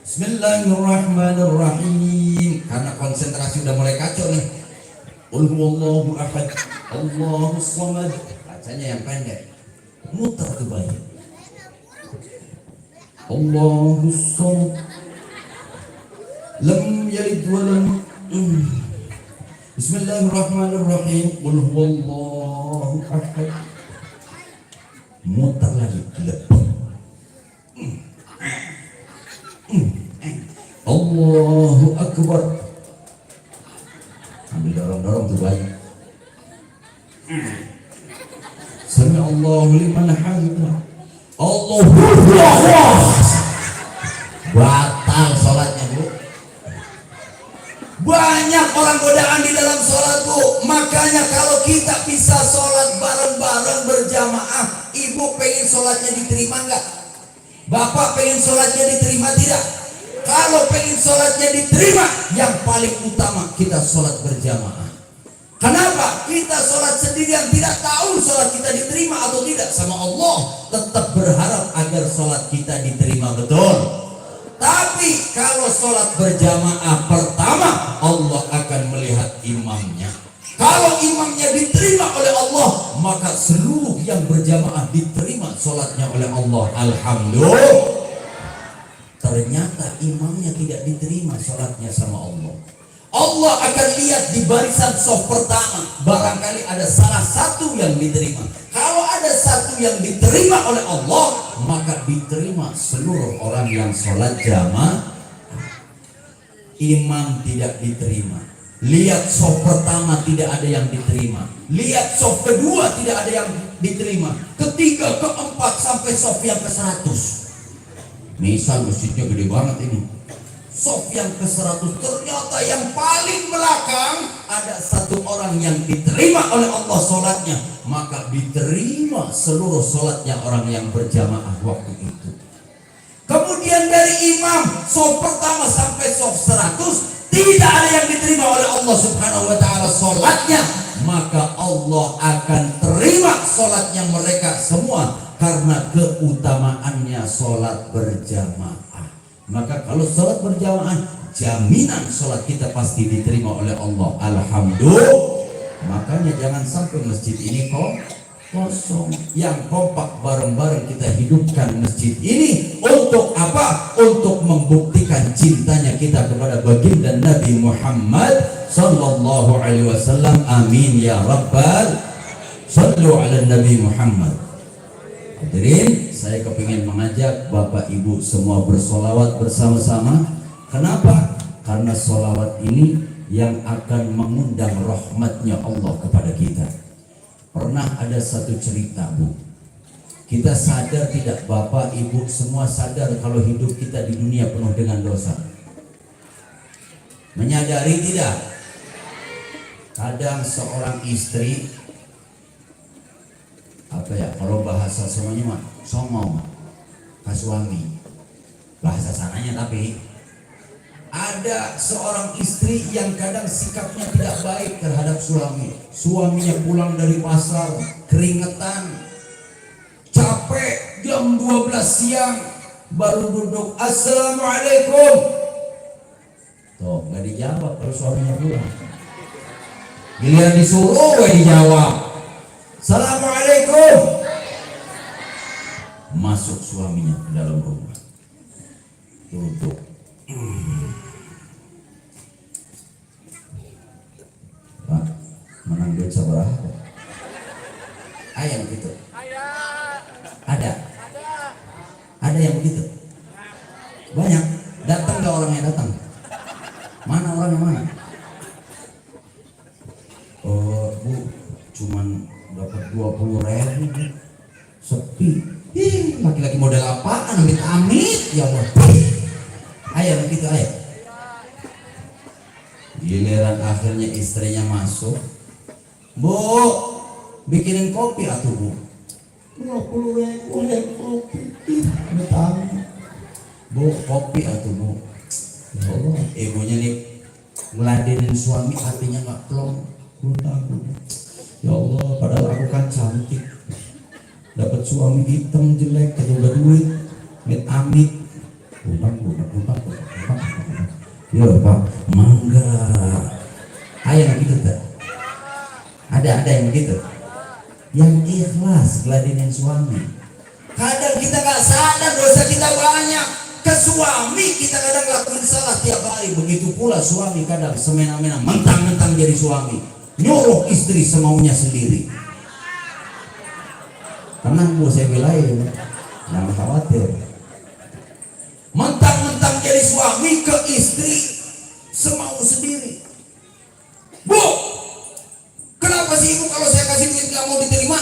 Bismillahirrahmanirrahim. Karena konsentrasi udah mulai kacau nih. Qul huwallahu ahad, Allahus samad. Bacanya yang pendek. Muter ke bayi. Allahus samad. Lam yalid wa lam. Bismillahirrahmanirrahim. Qul huwallahu ahad. Muter lagi. Allahu akbar. Ambil dorong-dorong tuh bayi. Sami Allahu liman hamidah. Allahu akbar. Batal sholatnya, Bu. Banyak orang godaan di dalam sholat, Bu. Makanya kalau kita bisa sholat bareng-bareng berjamaah, ibu pengen sholatnya diterima enggak? Bapak pengen sholatnya diterima tidak? Kalau pengen sholatnya diterima, yang paling utama kita sholat berjamaah. Kenapa? Kita sholat sendirian tidak tahu sholat kita diterima atau tidak sama Allah. Tetap berharap agar sholat kita diterima betul. Tapi kalau sholat berjamaah pertama, Allah akan melihat imamnya. Kalau imamnya diterima oleh Allah, maka seluruh yang berjamaah diterima sholatnya oleh Allah. Alhamdulillah. Ternyata imamnya tidak diterima sholatnya sama Allah. Allah akan lihat di barisan shaf pertama, barangkali ada salah satu yang diterima. Kalau ada satu yang diterima oleh Allah, maka diterima seluruh orang yang sholat jamaah. Imam tidak diterima. Lihat shaf pertama tidak ada yang diterima. Lihat shaf kedua tidak ada yang diterima. Ketiga, keempat sampai shaf yang ke-100. Misal masjidnya gede banget ini, shaf yang ke-100, ternyata yang paling belakang ada satu orang yang diterima oleh Allah sholatnya, maka diterima seluruh sholatnya orang yang berjamaah waktu itu. Kemudian dari imam, shaf pertama sampai shaf 100 tidak ada yang diterima oleh Allah Subhanahu wa ta'ala sholatnya, maka Allah akan terima sholatnya mereka semua karena keutamaannya sholat berjamaah. Maka kalau sholat berjamaah, jaminan sholat kita pasti diterima oleh Allah. Alhamdulillah. Makanya jangan sampai masjid ini kosong. Yang kompak bareng-bareng kita hidupkan masjid ini untuk apa? Untuk membuktikan cintanya kita kepada baginda Nabi Muhammad sallallahu alaihi wasallam. Amin ya rabbal. Sallu ala Nabi Muhammad. Hadirin, saya kepingin mengajak Bapak Ibu semua bersolawat bersama-sama. Kenapa? Karena solawat ini yang akan mengundang rahmatnya Allah kepada kita. Pernah ada satu cerita, Bu. Kita sadar tidak, Bapak Ibu semua sadar kalau hidup kita di dunia penuh dengan dosa? Menyadari tidak? Kadang seorang istri, apa ya, kalau bahasa semuanya mah songong ke suami, bahasa sananya. Tapi ada seorang istri yang kadang sikapnya tidak baik terhadap suami. Suaminya pulang dari pasar keringetan, capek, jam 12 siang baru duduk, assalamualaikum. Tuh nggak dijawab kalau suaminya pulang. Giliran disuruh dijawab, assalamualaikum. Masuk suaminya ke dalam rumah, duduk. Yang begitu? Ada? Ada yang begitu? Banyak? Datang gak orangnya datang? Mana orangnya mana? Oh Bu, cuman dapat 20.000. Sepi. Laki-laki model apaan? Amit-amit ya Allah. Begitu ayah. Giliran akhirnya istrinya masuk, Bu, bikinin kopi atuh Bu. 20.000 kopi. Bu, kopi atuh Bu. Ya Allah, ibunya nih ngeladenin suami, hatinya nggak plong. Ya Allah, padahal aku kan cantik, dapat suami hitam jelek, kedua duit, amit. Utang. Ya Pak, mangga. Yang begitu tak? Ada yang begitu? Yang ikhlas ngeladenin suami. Kadang kita nggak sadar dosa kita banyak. Ke suami kita kadang lakuin salah tiap hari. Begitu pula suami kadang semena-mena mentang-mentang jadi suami, nyuruh istri semaunya sendiri. Tenang Bu, saya belain, jangan khawatir. Mentang-mentang jadi suami ke istri semau sendiri. Bu, kenapa sih Ibu kalau saya kasih duit nggak mau diterima?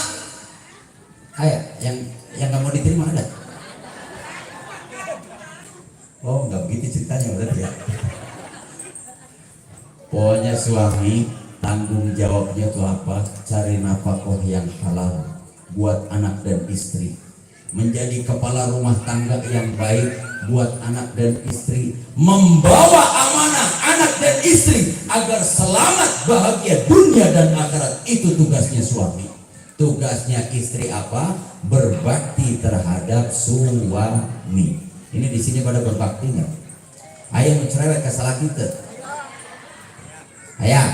Yang nggak mau diterima ada? Oh, nggak begitu ceritanya berarti ya. Pokoknya suami tanggung jawabnya tuh apa? Cari nafkah yang halal buat anak dan istri, menjadi kepala rumah tangga yang baik buat anak dan istri, membawa amanah anak dan istri agar selamat bahagia dunia dan akhirat. Itu tugasnya suami. Tugasnya istri apa? Berbakti terhadap suami. Ini di sini pada berbakti nggak? Ayah mencerewet ke salah kita. Ayah,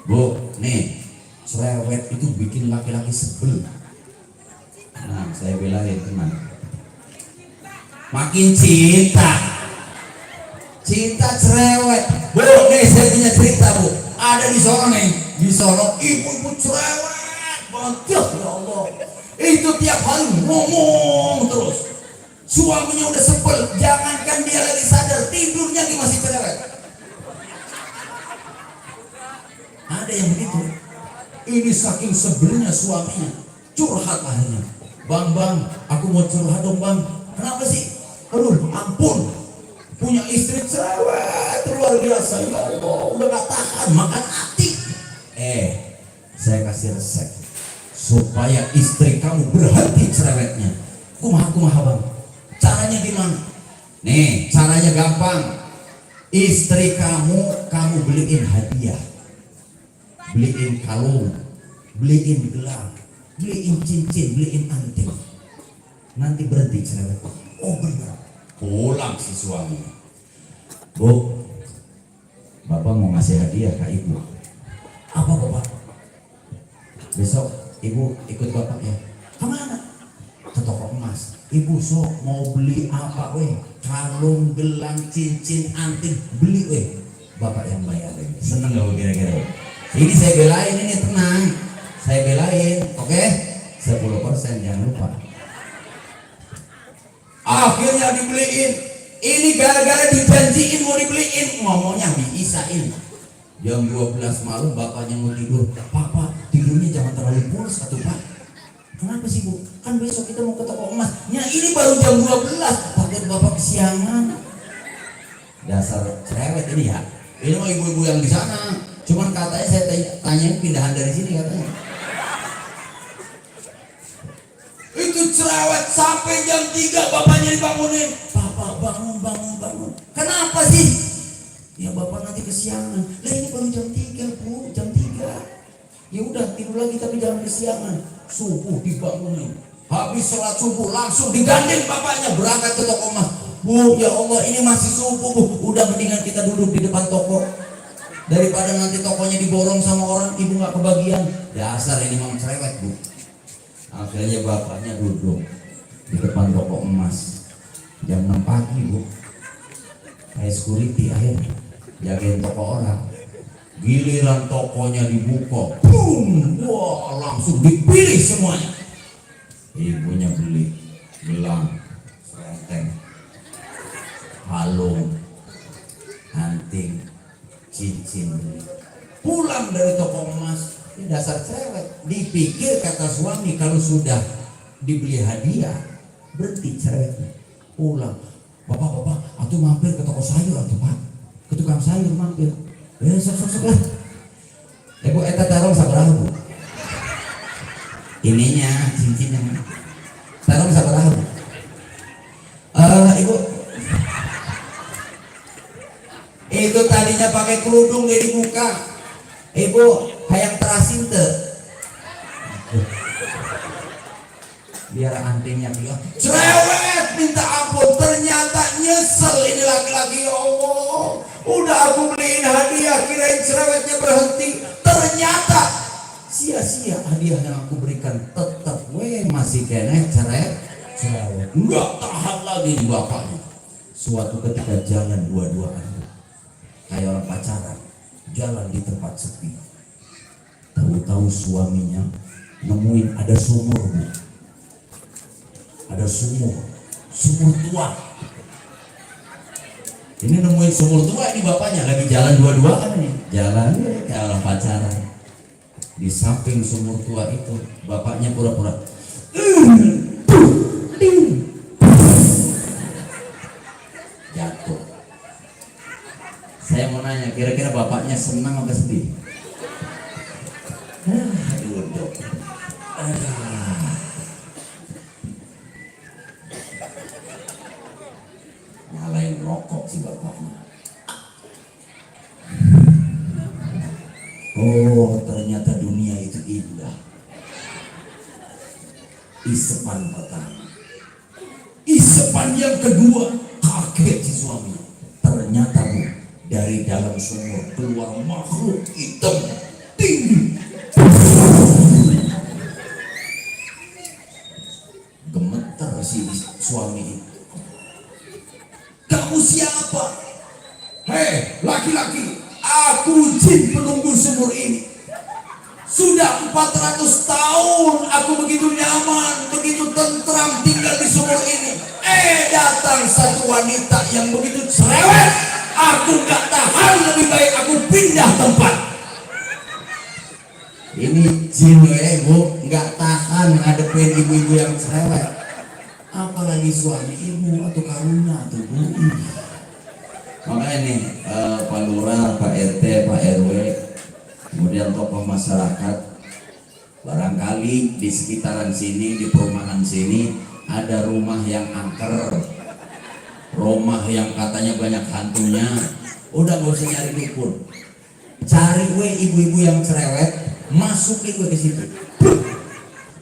Bu, nih cerewet itu bikin laki-laki sebel. Nah, saya belain teman. Makin cinta cerewet. Bu, nih saya punya cerita Bu. Ada di Solo nih, ibu-ibu cerewet banget ya Allah. Itu tiap hari ngomong terus. Suaminya udah sebel, jangankan dia lagi sadar, tidurnya dia masih cerewet. Ada yang begitu. Ini saking sebelnya suaminya, curhat akhirnya. Bang, aku mau curhat dong Bang. Kenapa sih? Aduh, ampun. Punya istri cerewet luar biasa. Ya Allah, udah gak tahan makan hati. Saya kasih resep supaya istri kamu berhenti cerewetnya. Kumaha Bang. Caranya gimana? Nih, caranya gampang. Istri kamu beliin hadiah. Beliin kalung, beliin gelang, beliin cincin, beliin anting. Nanti berhenti cerewet. Oh benar. Pulang si suami. Bu, Bapak mau ngasih hadiah ke Ibu. Apa Bapak? Besok Ibu ikut Bapak ya. Kemana? Ke toko emas. Ibu sok mau beli apa weh? Kalung, gelang, cincin, anting, beli weh. Bapak yang bayar. Seneng gak kira-kira? Ini saya belain, ini tenang. Saya belain, oke? 10% jangan lupa. Akhirnya dibeliin. Ini gara-gara dijanjiin mau dibeliin, ngomongnya diisain. Jam 12 malam bapaknya mau tidur. Papa, tidurnya jangan terlalu pulas atuh Pak. Kenapa sih Bu? Kan besok kita mau ke toko emas. Ya ini baru jam 12. Takut Bapak kesiangan. Dasar cerewet ini ya. Ini mah ibu-ibu yang di sana. Cuman katanya saya tanyain pindahan dari sini katanya. Itu cerewet sampai jam 3 bapaknya dibangunin. Papa bangun. Kenapa sih? Ya Bapak nanti kesiangan. Lah ini baru jam 3 Bu, jam 3. Ya udah tidur lagi tapi jangan kesiangan. Subuh dibangunin. Habis sholat subuh langsung digandeng bapaknya berangkat ke toko emas. Bu, ya Allah ini masih subuh Bu. Udah mendingan kita duduk di depan toko. Daripada nanti tokonya diborong sama orang, Ibu nggak kebagian. Dasar ini memang cerewet Bu. Akhirnya bapaknya duduk di depan toko emas jam 6 pagi Bu. Kayak security akhirnya jagain toko orang. Giliran tokonya dibuka, boom, wah langsung dipilih semuanya. Ibunya beli gelang, selenteng, kalung, anting, cincin. Pulang dari toko emas, ini dasar cerewet. Dipikir kata suami kalau sudah dibeli hadiah berhenti cerewetnya. Pulang, bapak, atuh mampir ke toko sayur atuh pak, ke tukang sayur mampir. Sok lah. Ibu eta tarong sabaraha bu? Ininya cincinnya. Tarong sabaraha bu? Ibu. Itu tadinya pakai kerudung dia dibuka. Ibu hayang terasin teh. Biar antingnya bilang cerewet minta ampun, ternyata nyesel ini laki-laki. Ya Allah, udah aku beliin hadiah kirain cerewetnya berhenti, ternyata sia-sia hadiah yang aku berikan. Tetap masih kena cerewet, nggak tahan lagi bapaknya. Suatu ketika jalan dua-duaan kayak orang pacaran, jalan di tempat sepi, tahu-tahu suaminya nemuin ada sumur bu. Ada sumur tua. Ini nemuin sumur tua, ini bapaknya lagi jalan dua-duaan nih, jalan kayak orang pacaran. Di samping sumur tua itu bapaknya pura-pura jatuh. Saya mau nanya, kira-kira bapaknya senang atau sedih? Duduk. Nyalain rokok si bapaknya. Oh, ternyata dunia itu indah. Isepan pertama, isepan yang kedua, kaget si suami. Ternyata bu, dari dalam sumur keluar makhluk hitam tinggi. Gemeter si suami itu. Kamu siapa? Hei laki-laki, aku jin penunggu sumur ini. Sudah 400 tahun aku begitu nyaman, begitu tentram tinggal di sumur ini. Datang satu wanita yang begitu cerewet. Aku gak tahan, lebih baik aku pindah tempat. Ini jin bu, gak tahan ngadepin ibu-ibu yang cerewet. Apalagi suami ibu atau karunya atau bu. Makanya nih Pak Lurah, Pak RT, Pak RW, kemudian tokoh masyarakat, barangkali di sekitaran sini, di perumahan sini ada rumah yang angker, rumah yang katanya banyak hantunya. Udah gak usah nyari dukun, cari ibu-ibu yang cerewet, masukin ke situ.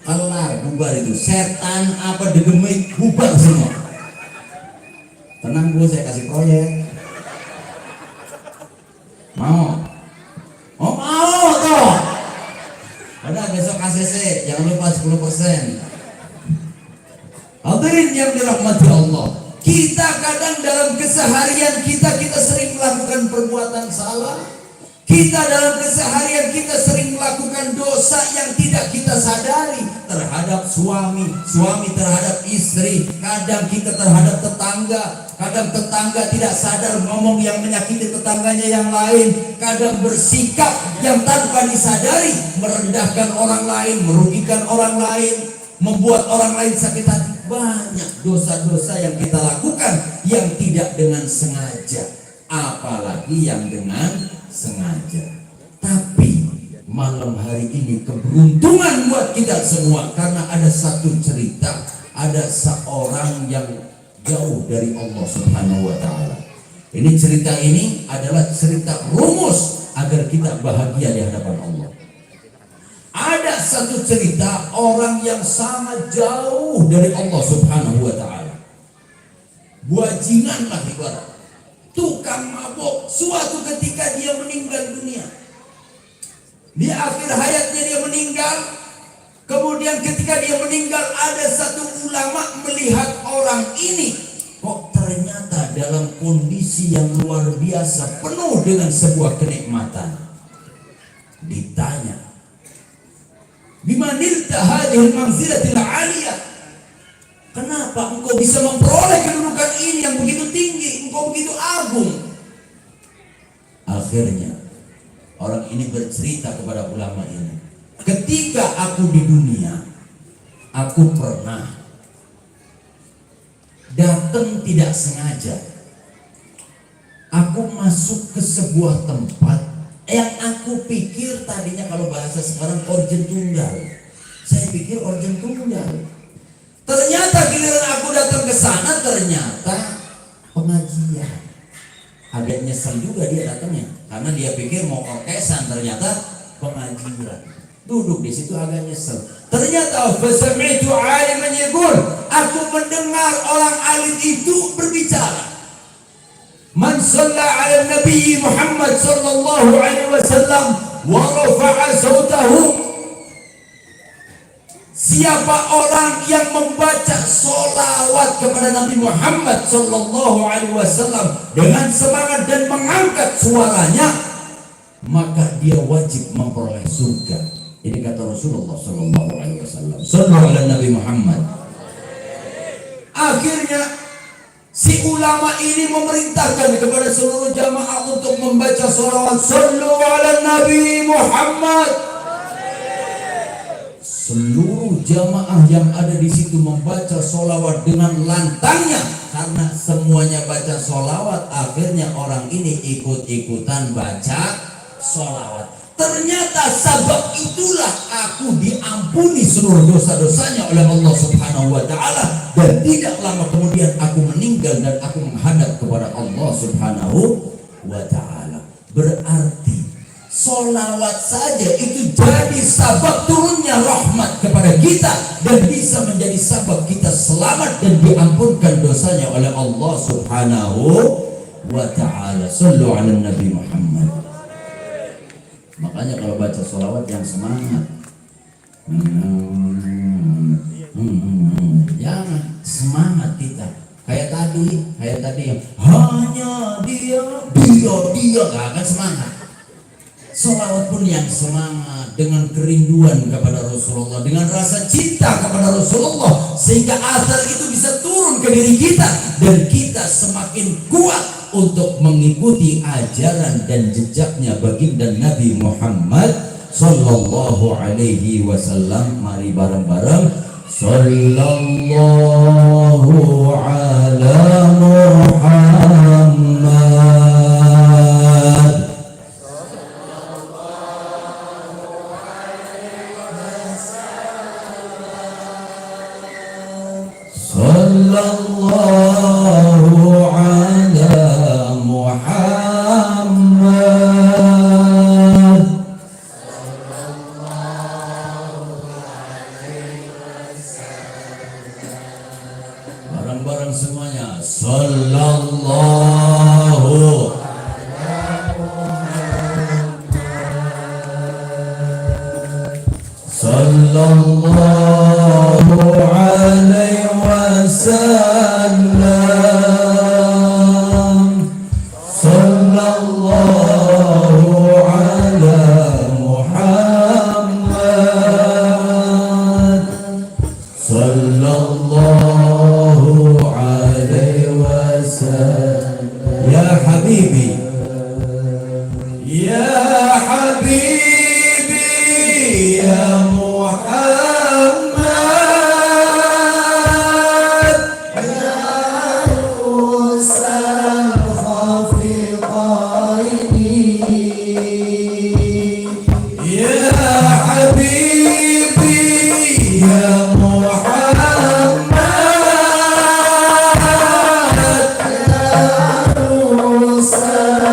Kelar, bubar itu, setan apa degemik bubar semua. Tenang bu, saya kasih proyek. Mau? Oh mau toh. Udah besok ACC, jangan lupa 10%. Hadirin yang dirahmati Allah, kita kadang dalam keseharian kita sering melakukan perbuatan salah. Kita dalam keseharian kita sering melakukan dosa yang tidak kita sadari terhadap suami terhadap istri, kadang kita terhadap tetangga, kadang tetangga tidak sadar ngomong yang menyakiti tetangganya yang lain, kadang bersikap yang tanpa disadari merendahkan orang lain, merugikan orang lain, membuat orang lain sakit hati. Banyak dosa-dosa yang kita lakukan yang tidak dengan sengaja, apalagi yang dengan sengaja. Tapi malam hari ini keberuntungan buat kita semua, karena ada satu cerita, ada seorang yang jauh dari Allah Subhanahu wa Ta'ala. Ini cerita ini adalah cerita rumus agar kita bahagia di hadapan Allah. Ada satu cerita orang yang sangat jauh dari Allah Subhanahu wa Ta'ala, buajingan lah ibarat, tukang mabok. Suatu ketika dia meninggal dunia, di akhir hayatnya dia meninggal. Kemudian ketika dia meninggal, ada satu ulama melihat orang ini kok ternyata dalam kondisi yang luar biasa, penuh dengan sebuah kenikmatan. Ditanya, bimanilta hadhil manzilatil aliyah, kenapa engkau bisa memperoleh kedudukan ini yang begitu tinggi, engkau begitu agung? Akhirnya orang ini bercerita kepada ulama ini, ketika aku di dunia, aku pernah datang tidak sengaja. Aku masuk ke sebuah tempat yang aku pikir tadinya, kalau bahasa sekarang, organ tunggal. Saya pikir organ tunggal. Ternyata giliran aku datang ke sana, ternyata pengajian. Agak nyesel juga dia datangnya, karena dia pikir mau orkesan, ternyata pengajian. Duduk di situ agak nyesel. Ternyata fasami'tu 'aliman yaqul, aku mendengar orang alim itu berbicara, man shalla 'ala nabi Muhammad sallallahu alaihi wasallam wa rafa'a sautahu, siapa orang yang membaca solawat kepada Nabi Muhammad sallallahu alaihi wasallam dengan semangat dan mengangkat suaranya, maka dia wajib memperoleh surga. Ini kata Rasulullah sallallahu alaihi wasallam. Sallallahu ala Nabi Muhammad. Akhirnya si ulama ini memerintahkan kepada seluruh jamaah untuk membaca sholawat sallu ala Nabi Muhammad. Seluruh jamaah yang ada di situ membaca sholawat dengan lantangnya, karena semuanya baca sholawat. Akhirnya orang ini ikut-ikutan baca sholawat. Ternyata sebab itulah aku diampuni seluruh dosa-dosanya oleh Allah Subhanahu wa Ta'ala, dan tidak lama kemudian aku meninggal dan aku menghadap kepada Allah Subhanahu wa Ta'ala. Berarti sholawat saja itu jadi sebab turunnya rahmat kepada kita, dan bisa menjadi sebab kita selamat dan diampunkan dosanya oleh Allah Subhanahu wa Ta'ala. Sallu ala Nabi Muhammad. Makanya kalau baca sholawat yang semangat, jangan semangat kita kayak tadi yang hanya dia gak akan semangat. Sholawat pun yang semangat, dengan kerinduan kepada Rasulullah, dengan rasa cinta kepada Rasulullah, sehingga asar itu bisa turun ke diri kita, dan kita semakin kuat untuk mengikuti ajaran dan jejaknya baginda Nabi Muhammad sallallahu alaihi wasallam. Mari bareng-bareng sallallahu ala Muhammad. Sallallahu ala Muhammad. Bareng-bareng semuanya. Sallallahu ala Muhammad. Sallallahu alaihi wasallam. Sallallahu ala Muhammad. Sallallahu alaihi wasallam. Ya Habibi, ya Habibi, ya Muhammad, ya Rusal Khafiqaini, ya Habibi, ya Muhammad, ya Rusal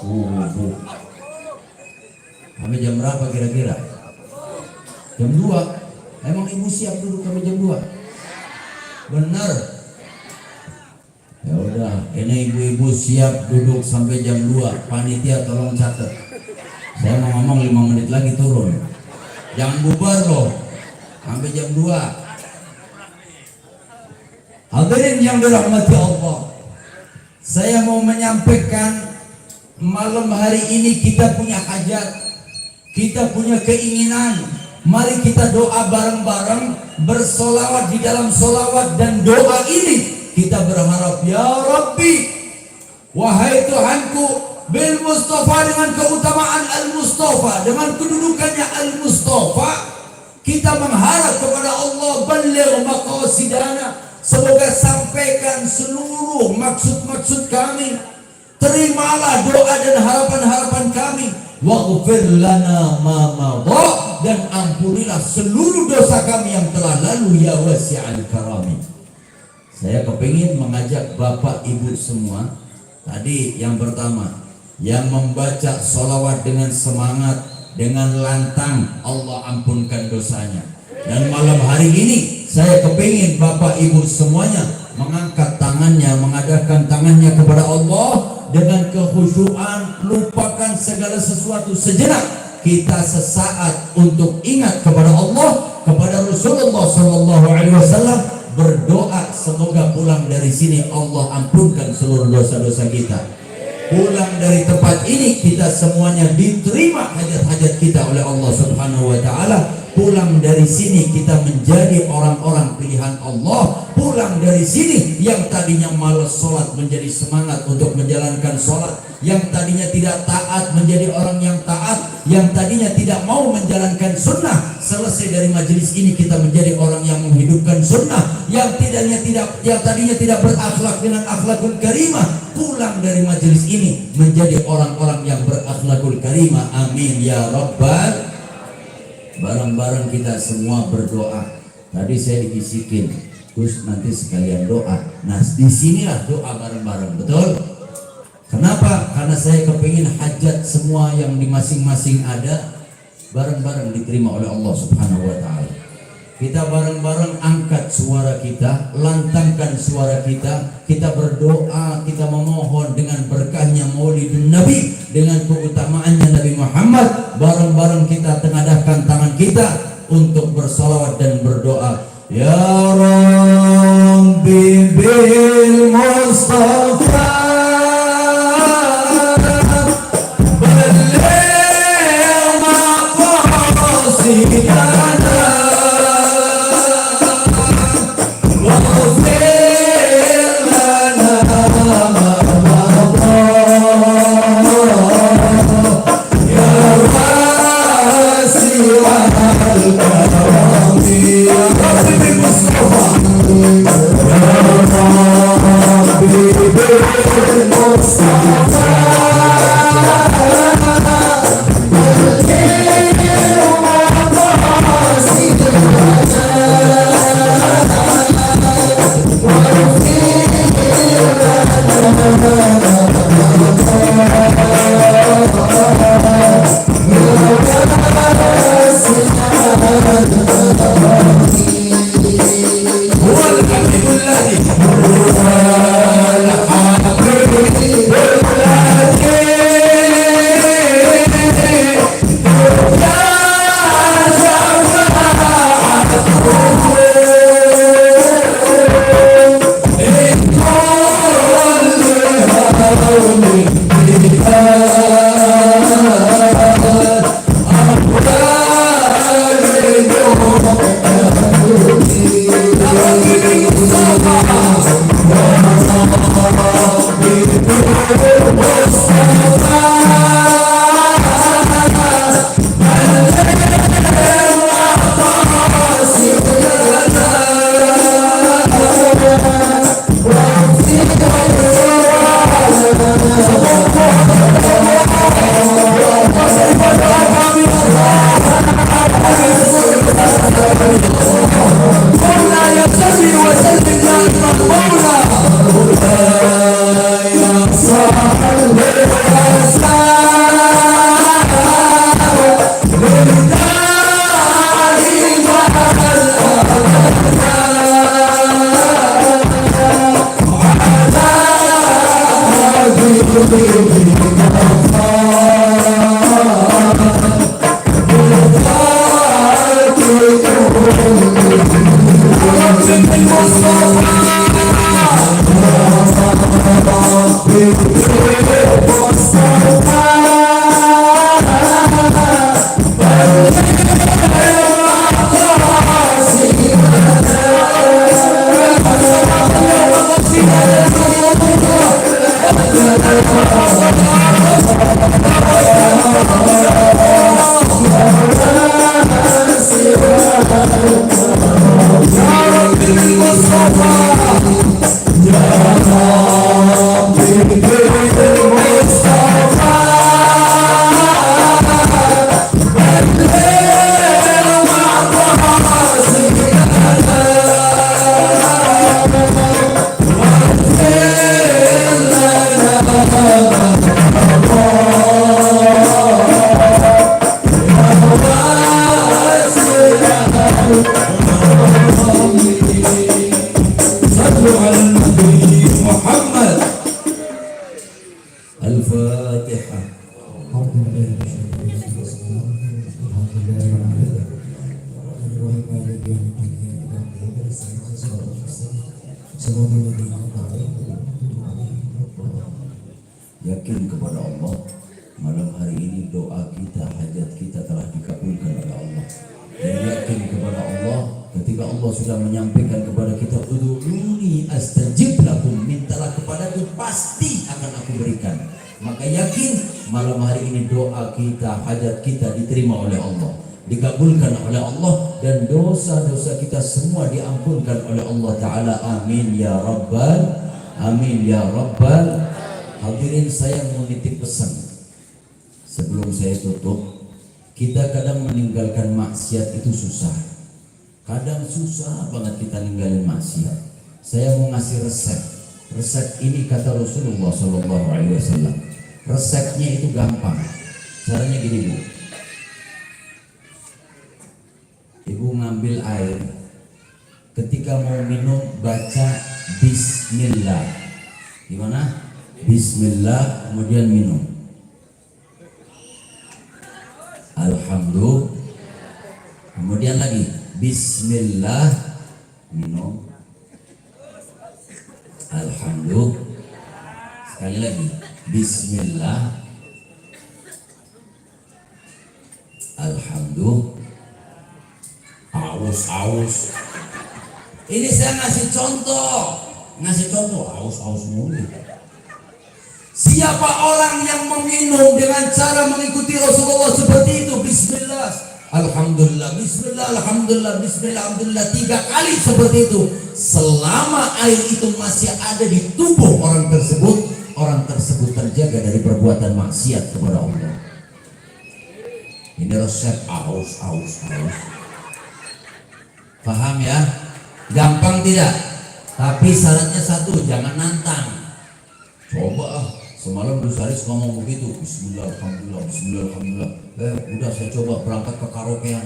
subuh. Sampai jam berapa kira-kira? Jam 2. Emang ibu siap duduk sampai jam 2? Bener. Ya udah, ini ibu-ibu siap duduk sampai jam 2. Panitia tolong catat. Saya mau ngomong 5 menit lagi turun. Jangan bubar loh. Sampai jam 2. Hadirin yang dirahmati Allah, saya mau menyampaikan malam hari ini kita punya hajat, kita punya keinginan. Mari kita doa bareng-bareng, bersolawat di dalam solawat dan doa ini kita berharap, ya Rabbi, wahai Tuhanku, bil Mustafa, dengan keutamaan Al-Mustafa, dengan kedudukannya Al-Mustafa, kita mengharap kepada Allah, balligh maqasidana, semoga sampaikan seluruh maksud-maksud kami, terimalah doa dan harapan-harapan kami, waghfir lana ma madha, dan ampunilah seluruh dosa kami yang telah lalu ya wasi'al karami. Saya kepingin mengajak Bapak Ibu semua, tadi yang pertama, yang membaca sholawat dengan semangat, dengan lantang, Allah ampunkan dosanya. Dan malam hari ini saya kepingin Bapak Ibu semuanya mengangkat tangannya, mengadakan tangannya kepada Allah dengan kekhusyuan, lupakan segala sesuatu sejenak. Kita sesaat untuk ingat kepada Allah, kepada Rasulullah SAW, berdoa semoga pulang dari sini Allah ampunkan seluruh dosa-dosa kita. Pulang dari tempat ini kita semuanya diterima hajat-hajat kita oleh Allah Subhanahu wa taala. Pulang dari sini kita menjadi orang-orang pilihan Allah. Pulang dari sini yang tadinya malas sholat menjadi semangat untuk menjalankan sholat, yang tadinya tidak taat menjadi orang yang taat, yang tadinya tidak mau menjalankan sunnah, selesai dari majelis ini kita menjadi orang yang menghidupkan sunnah, yang tadinya tidak berakhlak dengan akhlakul karimah, pulang dari majelis ini menjadi orang-orang yang berakhlakul karimah. Amin ya rabbal. Bareng-bareng kita semua berdoa. Tadi saya dibisikin, Gus nanti sekalian doa. Nah disinilah doa bareng-bareng, betul? Kenapa? Karena saya kepingin hajat semua yang di masing-masing ada bareng-bareng diterima oleh Allah Subhanahu wa taala. Kita bareng-bareng angkat suara kita, lantangkan suara kita, kita berdoa, kita memohon dengan berkahnya Maulidun Nabi, dengan keutamaannya Nabi Muhammad. Bareng-bareng kita tengadahkan tangan kita untuk bersalawat dan berdoa. Ya Rabbi bil Mustafa balligh maqasidana Mawla Yakin kepada Allah, malam hari ini doa kita, hajat kita telah dikabulkan oleh Allah. Dan yakin kepada Allah, ketika Allah sudah menyampaikan kepada kita, ud'uuni astajib lakum, mintalah kepadaku pasti akan aku berikan. Maka yakin malam hari ini doa kita, hajat kita diterima oleh Allah, dikabulkan oleh Allah, dan dosa-dosa kita semua diampunkan oleh Allah Ta'ala. Amin ya Rabbal, amin ya Rabbal. Hadirin, saya mau nitip pesan sebelum saya tutup. Kita kadang meninggalkan maksiat itu susah, kadang susah banget kita ninggalin maksiat. Saya mau ngasih resep. Resep ini kata Rasulullah SAW. Resepnya itu gampang. Caranya gini, Bu. Ibu ngambil air, ketika mau minum baca Bismillah. Gimana? Bismillah, kemudian minum. Alhamdulillah, kemudian lagi Bismillah, minum. Alhamdulillah, sekali lagi Bismillah, Alhamdulillah. Aus. Ini saya ngasih contoh, aus mulu. Siapa orang yang meminum dengan cara mengikuti Rasulullah seperti itu, Bismillah, Alhamdulillah, Bismillah, Alhamdulillah, Bismillah, Alhamdulillah, 3 kali seperti itu, selama air itu masih ada di tubuh orang tersebut terjaga dari perbuatan maksiat kepada Allah. Ini resep aus. Paham ya? Gampang tidak? Tapi syaratnya satu, jangan nantang. Coba semalam Bu Saris ngomong begitu, Bismillah, Alhamdulillah, Bismillah, Alhamdulillah. Udah saya coba berangkat ke karaokean.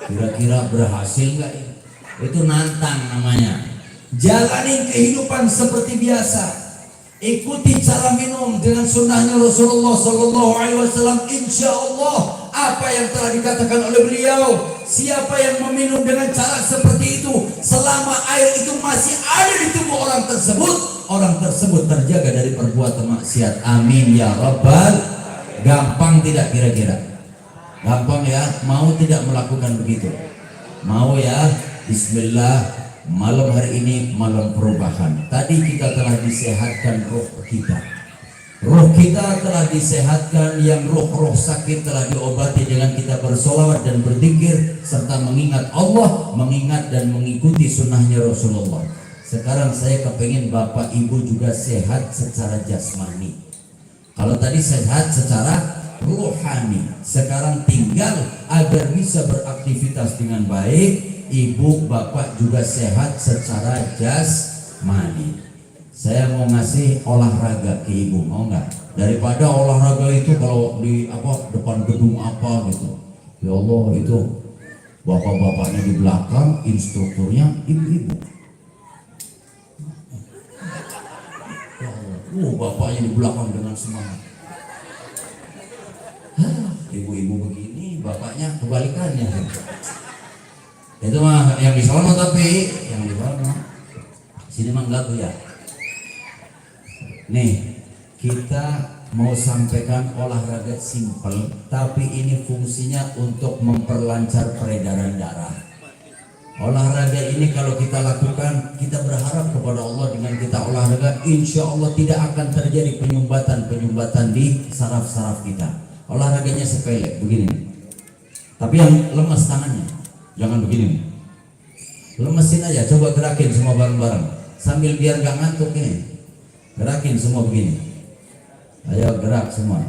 Kira-kira berhasil nggak? Itu nantang namanya. Jalani kehidupan seperti biasa. Ikuti cara minum dengan sunnahnya Rasulullah SAW. Insya Allah apa yang telah dikatakan oleh beliau, siapa yang meminum dengan cara seperti itu, selama air itu masih ada di tubuh orang tersebut terjaga dari perbuatan maksiat. Amin ya Rabbal. Gampang tidak kira-kira? Gampang ya? Mau tidak melakukan begitu? Mau ya? Bismillah. Malam hari ini malam perubahan. Tadi kita telah disehatkan roh kita. Roh kita telah disehatkan, yang roh-roh sakit telah diobati dengan kita bersolawat dan berzikir serta mengingat Allah, mengingat dan mengikuti sunnahnya Rasulullah. Sekarang saya kepengen Bapak Ibu juga sehat secara jasmani. Kalau tadi sehat secara rohani, sekarang tinggal agar bisa beraktivitas dengan baik. Ibu bapak juga sehat secara jasmani. Saya mau ngasih olahraga ke ibu, mau nggak? Daripada olahraga itu kalau di depan gedung apa gitu. Ya Allah, itu bapak-bapaknya di belakang, instrukturnya ibu-ibu. Ya Allah, Bapaknya di belakang dengan semangat. Ibu-ibu begini, bapaknya kebalikannya. Itu mah yang di sono, tapi yang di sono sini mah enggak tuh ya. Nih, kita mau sampaikan olahraga simpel, tapi ini fungsinya untuk memperlancar peredaran darah. Olahraga ini kalau kita lakukan, kita berharap kepada Allah dengan kita olahraga, insya Allah tidak akan terjadi penyumbatan di saraf-saraf kita. Olahraganya sepele, begini. Tapi yang lemas tangannya, jangan begini. Lemesin aja, coba gerakin semua bareng-bareng. Sambil biar gak ngantuk ini. Gerakin semua begini. Ayo gerak semua.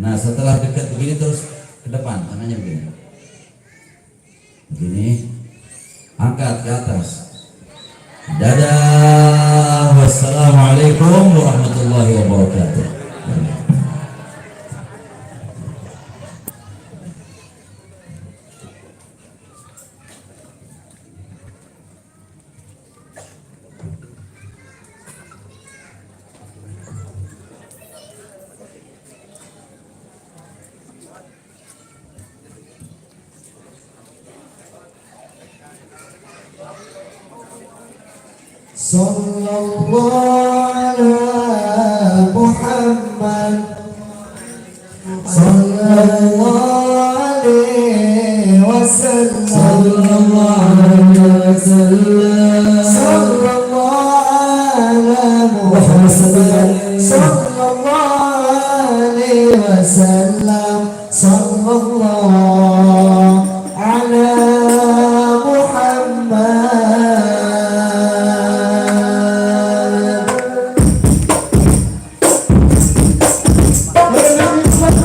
Nah setelah dekat begini terus ke depan, tangannya begini. Begini. Angkat ke atas. Dadah. Wassalamualaikum warahmatullahi wabarakatuh. Sallallahu ala Muhammad, sallallahu alaihi wasallam, sallallahu alaihi wasallam, sallallahu ala Muhammad, sallallahu alaihi wasallam, sallallahu